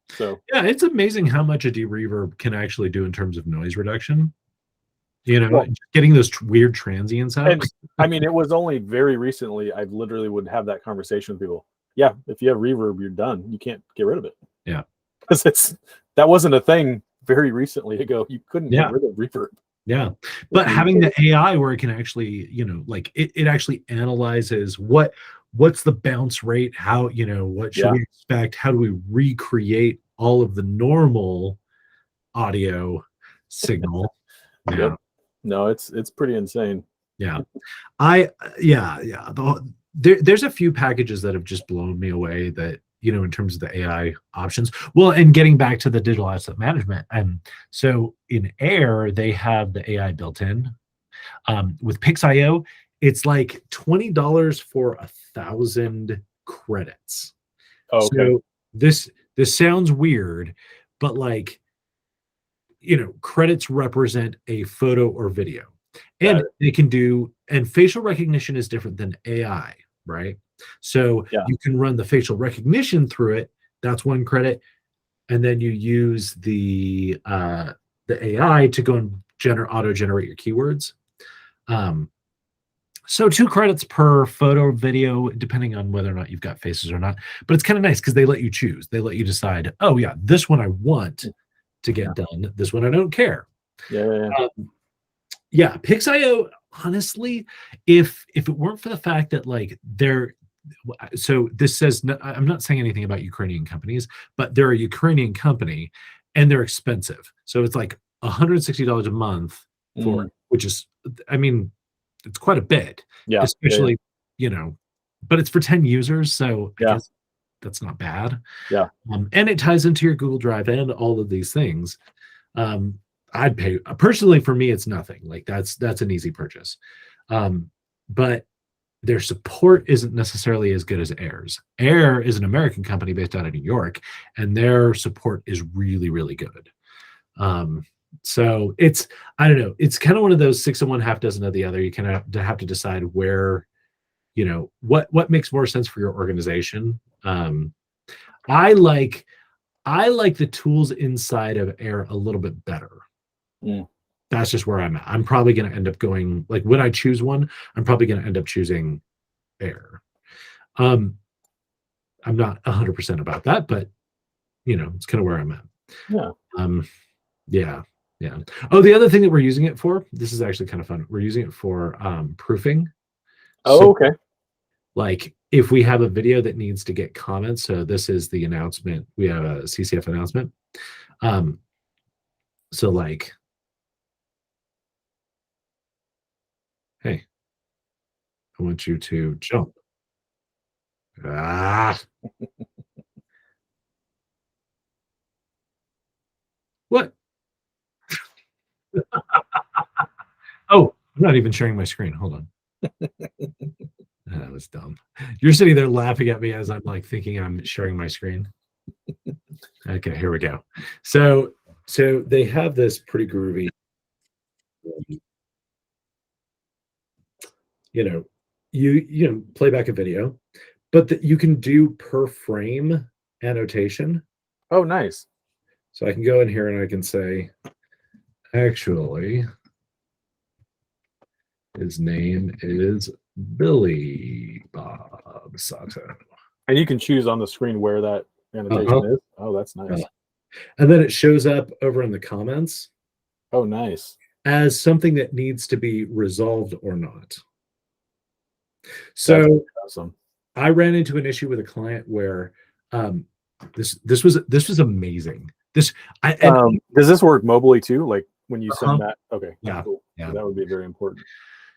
So yeah, it's amazing how much a de-reverb can actually do in terms of noise reduction. You know, getting those weird transients out. And, I mean, it was only very recently I literally would have that conversation with people. Yeah, if you have reverb, you're done. You can't get rid of it. Yeah, because that wasn't a thing very recently ago. You couldn't get rid of reverb. Yeah, but having the AI where it can actually, you know, like it actually analyzes what's the bounce rate, how, you know, what should we expect, how do we recreate all of the normal audio signal. Yep. No, it's pretty insane. Yeah. There's a few packages that have just blown me away that, you know, in terms of the AI options. Well, and getting back to the digital asset management. So in Air, they have the AI built in. With Pix.io, it's like $20 for 1,000 credits. Oh, okay. So this sounds weird, but like, you know, credits represent a photo or video. And they can do, and facial recognition is different than AI, right? So you can run the facial recognition through it. That's 1 credit. And then you use the AI to go and auto-generate your keywords. So 2 credits per photo or video, depending on whether or not you've got faces or not. But it's kind of nice because they let you choose. They let you decide, oh yeah, this one I want to get done. This one I don't care. Yeah, Pix.io, honestly, if it weren't for the fact that like so this says, I'm not saying anything about Ukrainian companies, but they're a Ukrainian company and they're expensive. So it's like $160 a month for, which is, I mean, it's quite a bit, especially, you know, but it's for 10 users. So I guess that's not bad. Yeah. And it ties into your Google Drive and all of these things. I'd pay personally. For me, it's nothing. Like that's an easy purchase. But their support isn't necessarily as good as Air's. Air is an American company based out of New York, and their support is really, really good. So it's, I don't know, it's kind of one of those 6 of one, half dozen of the other. You kind of have to decide where, you know, what makes more sense for your organization. I like the tools inside of Air a little bit better. That's just where I'm at. I'm probably going to end up going, like when I choose one, I'm probably going to end up choosing Air. I'm not 100% about that, but you know, it's kind of where I'm at. Yeah. Oh, the other thing that we're using it for, this is actually kind of fun. We're using it for proofing. Okay. Like if we have a video that needs to get comments, so this is the announcement. We have a CCF announcement. So like, hey, I want you to jump. Ah. What? Oh, I'm not even sharing my screen. Hold on. That was dumb. You're sitting there laughing at me as I'm like thinking I'm sharing my screen. Okay, here we go. So they have this pretty groovy, you know, you play back a video, but you can do per frame annotation. Oh, nice. So I can go in here and I can say, actually, his name is Billy Bob Sato. And you can choose on the screen where that annotation is. Oh, that's nice. And then it shows up over in the comments Oh, nice. as something that needs to be resolved or not. So That's awesome. I ran into an issue with a client where this was amazing. Does this work mobily too? Like when you send that? Okay. Yeah. Cool. Yeah. That would be very important.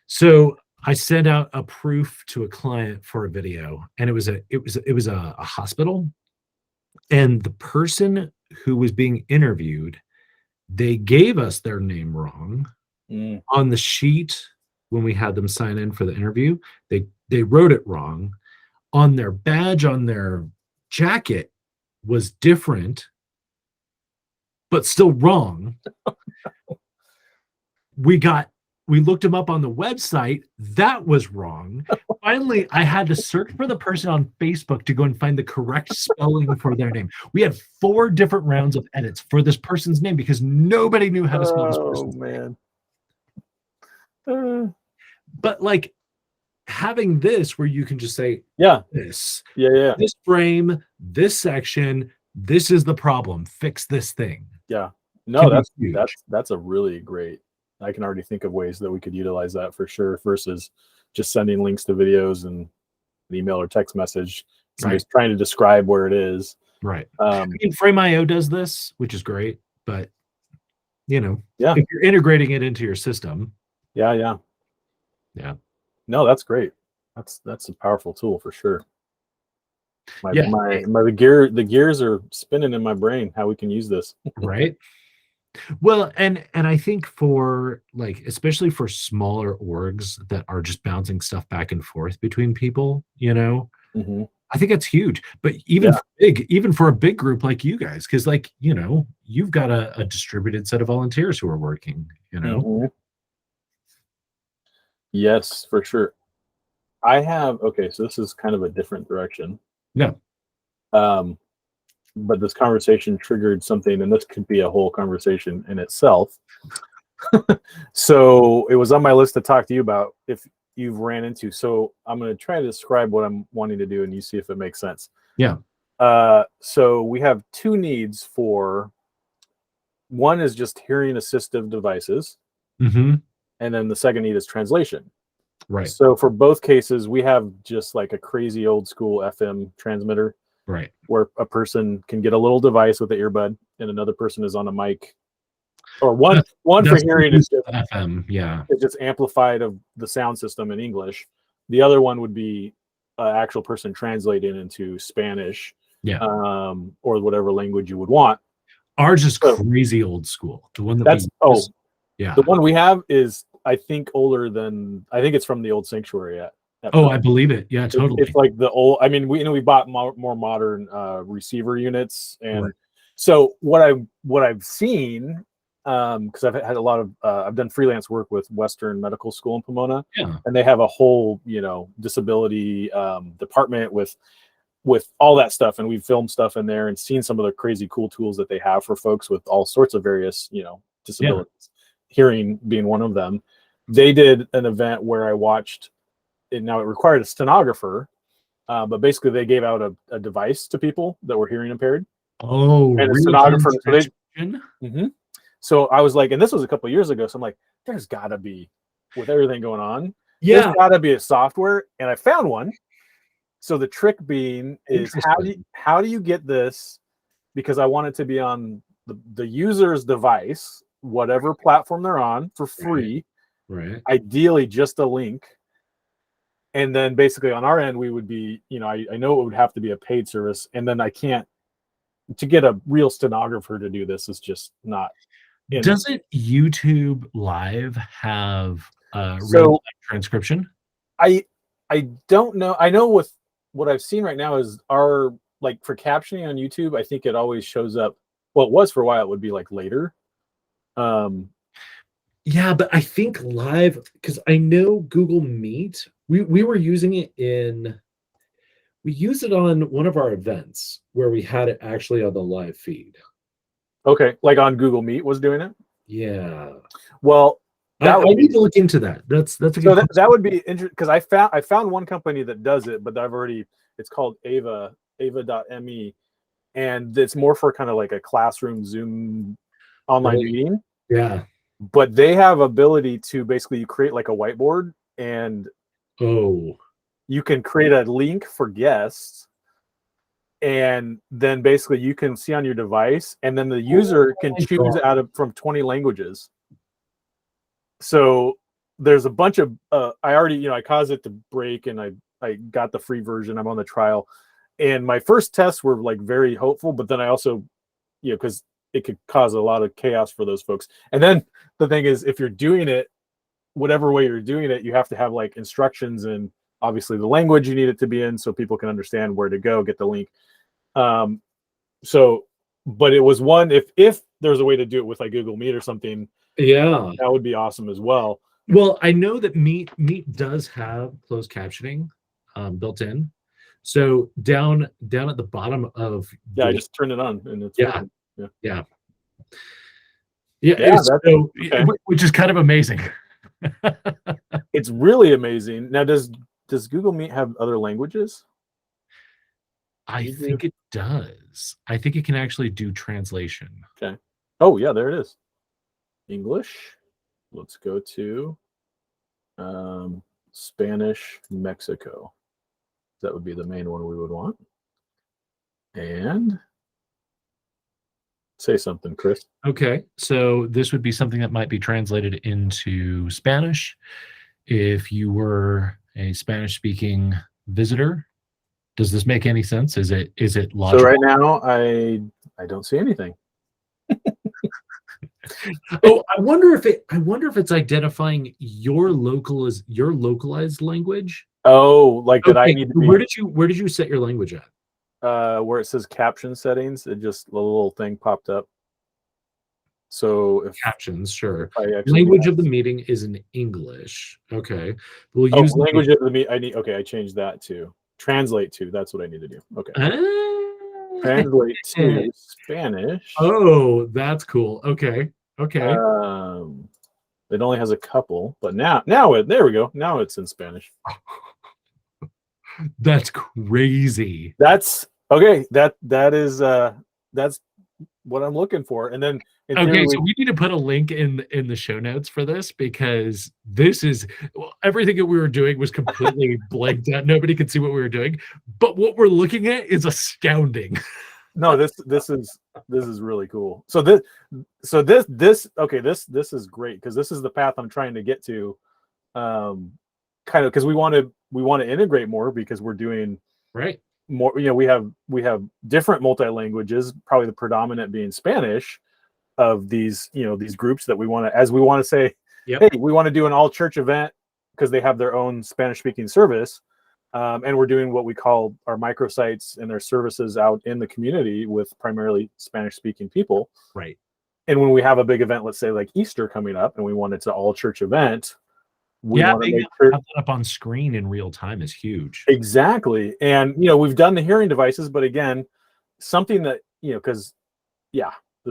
So I sent out a proof to a client for a video, and it was a hospital, and the person who was being interviewed, they gave us their name wrong on the sheet when we had them sign in for the interview. They wrote it wrong on their badge, on their jacket was different, but still wrong. We looked them up on the website. That was wrong. Finally, I had to search for the person on Facebook to go and find the correct spelling for their name. We had 4 different rounds of edits for this person's name because nobody knew how to spell this person's name. But like having this where you can just say, this frame, this section, this is the problem. Fix this thing. Yeah. No, that's a really great. I can already think of ways that we could utilize that for sure versus just sending links to videos and an email or text message. Somebody's trying to describe where it is. Right. I mean, Frame.io does this, which is great, but if you're integrating it into your system. Yeah. No, that's great. That's a powerful tool for sure. The gears are spinning in my brain how we can use this. Right. Well, and I think for especially for smaller orgs that are just bouncing stuff back and forth between people, I think that's huge. But even for a big group like you guys, because you've got a distributed set of volunteers who are working, Yes, for sure. So this is kind of a different direction. Yeah. But this conversation triggered something, and this could be a whole conversation in itself. So it was on my list to talk to you about if you've ran into. So I'm going to try to describe what I'm wanting to do, and you see if it makes sense. Yeah. So we have 2 needs for. One is just hearing assistive devices, and then the second need is translation. Right. So for both cases, we have just like a crazy old school FM transmitter. Right. Where a person can get a little device with the earbud and another person is on a mic. Or one for hearing is just FM, it's just amplified of the sound system in English. The other one would be an actual person translating into Spanish, or whatever language you would want. Ours is crazy old school. The one the one we have is I think older than it's from the old Sanctuary at I believe it. Yeah, totally. It's like the old. I mean, we bought more modern receiver units, and so what I've seen, because I've had a lot of I've done freelance work with Western Medical School in Pomona, and they have a whole disability department with all that stuff, and we've filmed stuff in there and seen some of the crazy cool tools that they have for folks with all sorts of various disabilities, hearing being one of them. They did an event where I watched. Now it required a stenographer, but basically they gave out a device to people that were hearing impaired. Oh, and a stenographer. So I was like, and this was a couple of years ago. So I'm like, there's got to be, with everything going on, there's got to be a software, and I found one. So the trick being is how do you get this? Because I want it to be on the user's device, whatever platform they're on, for free. Right. Ideally, just a link. And then basically on our end, we would be, I know it would have to be a paid service, and then I can't, to get a real stenographer to do this is just not in. Doesn't YouTube Live have real So transcription? I don't know. I know with what I've seen right now is our, like, for captioning on YouTube, I think it always shows up. Well, it was for a while. It would be like later. Yeah, but I think live, because I know Google Meet, we were using it we used it on one of our events where we had it actually on the live feed. Okay, like on Google Meet was doing it. Yeah. Well, I need to look into that. That's a good so that would be interesting, because I found one company that does it, but it's called ava.me, and it's more for kind of like a classroom Zoom online meeting. Yeah. But they have ability to basically, you create like a whiteboard, and you can create a link for guests, and then basically you can see on your device, and then the user can choose from 20 languages. So there's a bunch of I caused it to break, and I got the free version. I'm on the trial, and my first tests were like very hopeful, but then I also, because it could cause a lot of chaos for those folks. And then the thing is, if you're doing it whatever way you're doing it, you have to have like instructions, and obviously the language you need it to be in so people can understand where to go get the link. But it was one, if there's a way to do it with like Google Meet or something, that would be awesome as well. Well, I know that Meet does have closed captioning built in. So down at the bottom of I just turned it on, and it's yeah. Which is kind of amazing. It's really amazing. Now, does Google Meet have other languages? I think it does. I think it can actually do translation. Okay. Oh yeah, there it is. English. Let's go to Spanish, Mexico. That would be the main one we would want. And say something, Chris. Okay, so this would be something that might be translated into Spanish. If you were a Spanish-speaking visitor, does this make any sense? Is it logical? So right now, I don't see anything. Oh, I wonder if it's identifying your localized language. Oh, like that I need to be. Where did you set your language at? Where it says caption settings, it just a little thing popped up. So if captions, sure. Language of the meeting is in English. Okay. We'll use language of the meeting. I changed that to translate to. That's what I need to do. Okay. Translate to Spanish. Oh, that's cool. Okay. It only has a couple, but now there we go. Now it's in Spanish. That's crazy. That's okay. That's what I'm looking for. And then so we need to put a link in the show notes for this, because this is everything that we were doing was completely blanked out. Nobody could see what we were doing, but what we're looking at is astounding. No, this is really cool. So this is great, because this is the path I'm trying to get to, kind of, because we want to integrate more, because we're doing more. We have different multi-languages, probably the predominant being Spanish, of these these groups that we want to say, hey, we want to do an all church event, because they have their own Spanish speaking service. And we're doing what we call our microsites and their services out in the community with primarily Spanish-speaking people. Right. And when we have a big event, let's say like Easter coming up, and we want it's an all-church event, have that up on screen in real time is huge. Exactly. And we've done the hearing devices, but again, something that because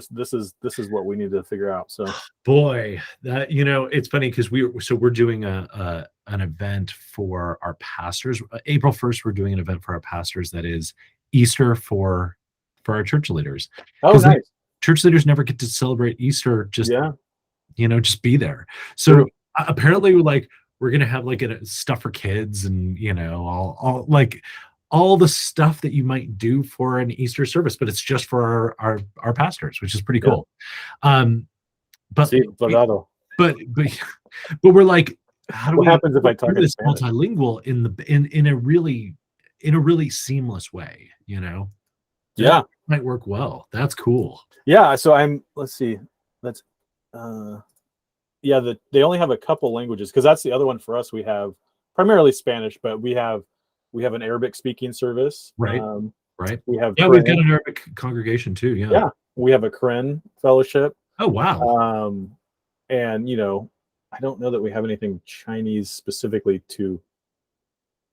this is what we need to figure out. So boy, that it's funny, because we're doing an event for our pastors. April 1st, we're doing an event for our pastors that is Easter for our church leaders. Oh, nice. Church leaders never get to celebrate Easter. Just be there. So True. Apparently, we're gonna have like a stuff for kids, and all the stuff that you might do for an Easter service, but it's just for our pastors, which is pretty cool. But we're like, how do What we happens if I talk do in this Spanish? multilingual in a really seamless way, you know? That Yeah. might work well. That's cool. Yeah. So let's see. Let's, yeah, they only have a couple languages because that's the other one for us. We have primarily Spanish, but we have an Arabic speaking service. Right. Right. We have Yeah, we've got Korean. an Arabic congregation too. Yeah. Yeah, we have a Korean fellowship. Oh, wow. And I don't know that we have anything Chinese specifically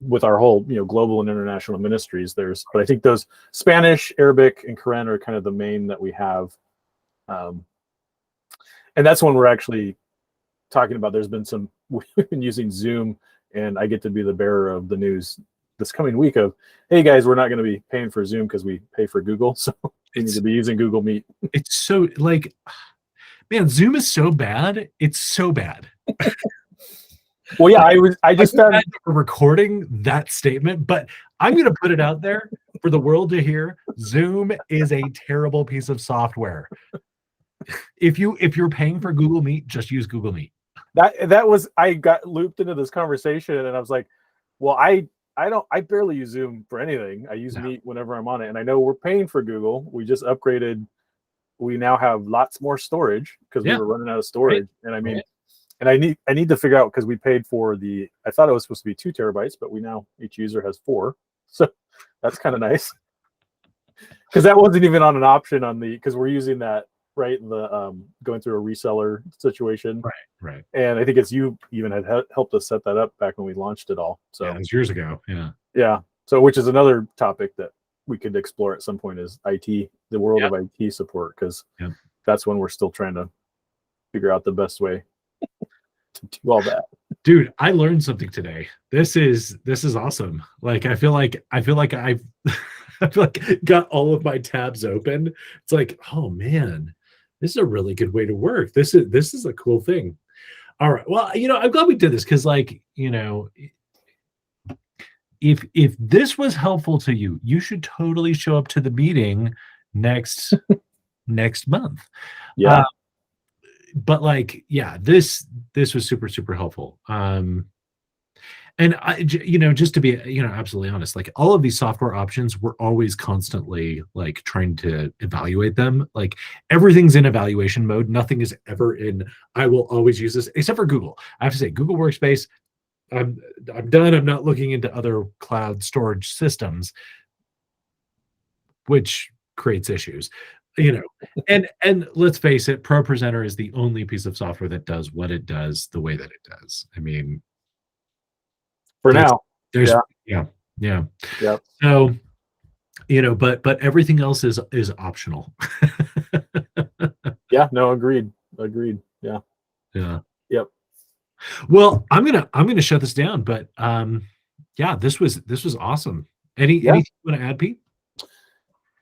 with our whole global and international ministries. But I think those Spanish, Arabic, and Korean are kind of the main that we have. And that's when we're actually talking about. There's been we've been using Zoom, and I get to be the bearer of the news this coming week of, hey guys, we're not going to be paying for Zoom because we pay for Google, so we need to be using Google Meet. It's so like, man, Zoom is so bad. It's so bad. Well, yeah, I just found recording that statement, but I'm going to put it out there for the world to hear. Zoom is a terrible piece of software. If you're paying for Google Meet, just use Google Meet. I got looped into this conversation, and I was like, well, I barely use Zoom for anything. I use Meet whenever I'm on it, and I know we're paying for Google. We just upgraded. We now have lots more storage because we were running out of storage. Right. And I mean, and I need to figure out, because we paid for I thought it was supposed to be 2 terabytes, but each user has 4. So that's kind of nice. Because that wasn't even on an option because we're using that, right? Going through a reseller situation. Right. And I think it's you even had helped us set that up back when we launched it all. So yeah, it was years ago. Yeah. Yeah. So which is another topic that we could explore at some point, is IT, the world of IT support, because that's when we're still trying to figure out the best way to do all that. Dude, I learned something today. This is awesome. Like I feel like I've got all of my tabs open. It's like, oh man, this is a really good way to work. This is a cool thing. All right. Well, I'm glad we did this, because if this was helpful to you, you should totally show up to the meeting next month. Yeah. But this was super, super helpful. And I, just to be, absolutely honest, like all of these software options, we're always constantly like trying to evaluate them. Like everything's in evaluation mode. Nothing is ever in, I will always use this, except for Google. I have to say, Google Workspace, I'm done. I'm not looking into other cloud storage systems, which creates issues, and let's face it, ProPresenter is the only piece of software that does what it does the way that it does. I mean, for now, there's yeah. So, but everything else is optional. Yeah, no, agreed. Yeah. Yep. Well, I'm gonna shut this down, but this was awesome. Anything you want to add, Pete?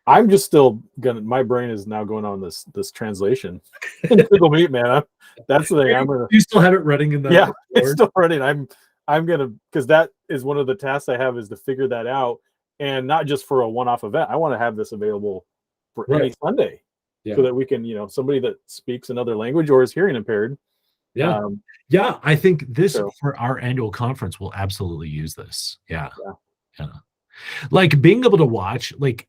I'm just still my brain is now going on this translation in Google Meet, man. That's the thing. You still have it running in the Yeah, it's still running. I'm gonna, because that is one of the tasks I have, is to figure that out, and not just for a one-off event. I want to have this available for any Sunday, so that we can, somebody that speaks another language or is hearing impaired. I think this for our annual conference, we'll absolutely use this. Yeah. Like being able to watch, like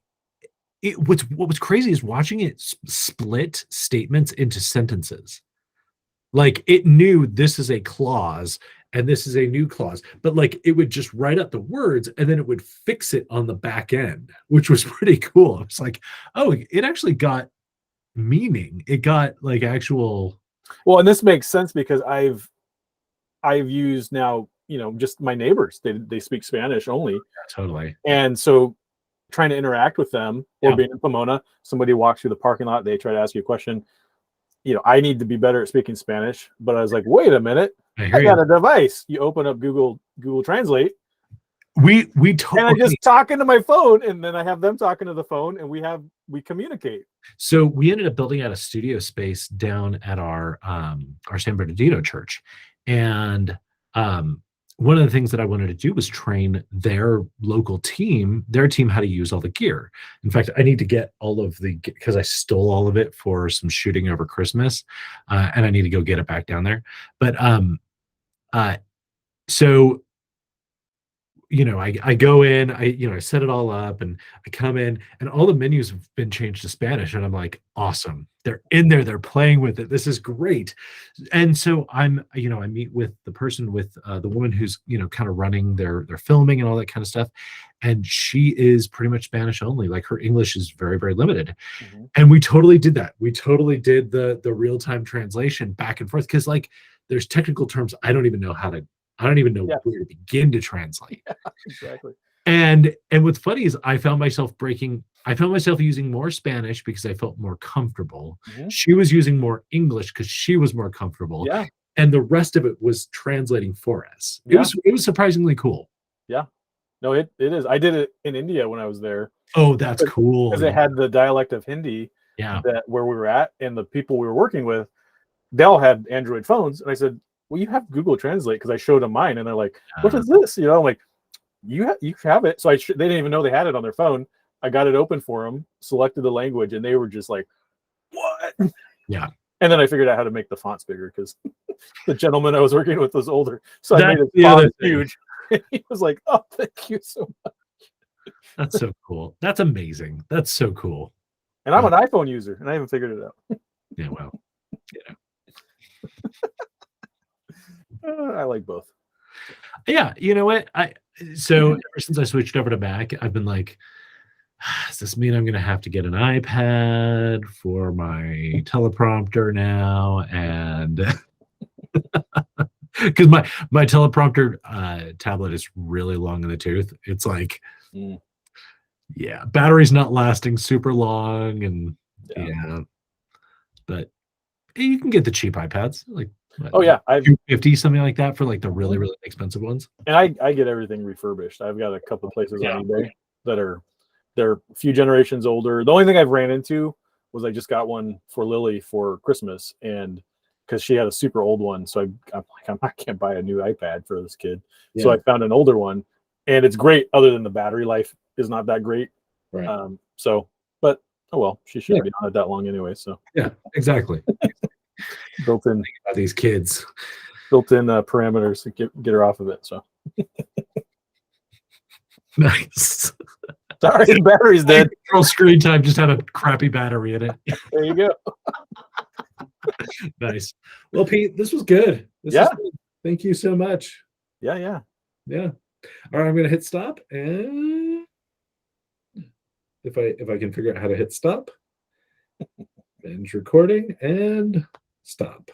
what was crazy is watching it split statements into sentences. Like it knew this is a clause and this is a new clause, but like it would just write out the words and then it would fix it on the back end, which was pretty cool. It's like, oh, it actually got meaning. It got like actual. Well, and this makes sense because I've used now, just my neighbors. They speak Spanish only. Yeah, totally. And so trying to interact with them, or being in Pomona, somebody walks through the parking lot, they try to ask you a question. I need to be better at speaking Spanish, but I was like, wait a minute, I got a device. You open up Google Translate. We and I just talk into my phone, and then I have them talking to the phone, and we communicate. So we ended up building out a studio space down at our San Bernardino church, and one of the things that I wanted to do was train their local team, how to use all the gear. In fact, I need to get all of because I stole all of it for some shooting over Christmas, and I need to go get it back down there. But So, I go in, I set it all up and I come in and all the menus have been changed to Spanish. And I'm like, awesome. They're in there. They're playing with it. This is great. And so I meet with the person with the woman who's, kind of running their filming and all that kind of stuff. And she is pretty much Spanish only. Like her English is very, very limited. Mm-hmm. And we totally did that. We totally did the real-time translation back and forth. Cause like there's technical terms I don't even know where to begin to translate. Yeah, exactly. And what's funny is I found myself using more Spanish because I felt more comfortable. Mm-hmm. She was using more English because she was more comfortable. Yeah. And the rest of it was translating for us. Yeah. It was surprisingly cool. Yeah. No, it is. I did it in India when I was there. Oh, that's cool. Because they had the dialect of Hindi where we were at, and the people we were working with, they all had Android phones. And I said, well, you have Google Translate, because I showed them mine, and they're like, what is this? I'm like, you have it. So they didn't even know they had it on their phone. I got it open for them, selected the language, and they were just like, what? Yeah. And then I figured out how to make the fonts bigger, because the gentleman I was working with was older. So I made his font huge. He was like, oh, thank you so much. That's so cool. That's amazing. That's so cool. And I'm an iPhone user, and I haven't figured it out. Yeah, well, I like both. Yeah, you know what? Ever since I switched over to Mac, I've been like, does this mean I'm going to have to get an iPad for my teleprompter now? And because my teleprompter tablet is really long in the tooth. It's like, yeah, battery's not lasting super long, and but you can get the cheap iPads, like $250, something like that, for like the really, really expensive ones. And I get everything refurbished. I've got a couple places on eBay they're a few generations older. The only thing I've ran into was I just got one for Lily for Christmas, and because she had a super old one, so I'm like, I can't buy a new iPad for this kid. Yeah. So I found an older one, and it's great, other than the battery life is not that great. Right. But oh well, she shouldn't be on it that long anyway. So yeah, exactly. built in about these kids, built-in parameters to get her off of it. So nice. Sorry, the battery's dead. Girl screen time just had a crappy battery in it. There you go. Nice. Well, Pete, this was good. Thank you so much. Yeah. All right, I'm gonna hit stop, and if I can figure out how to hit stop, binge recording and stop.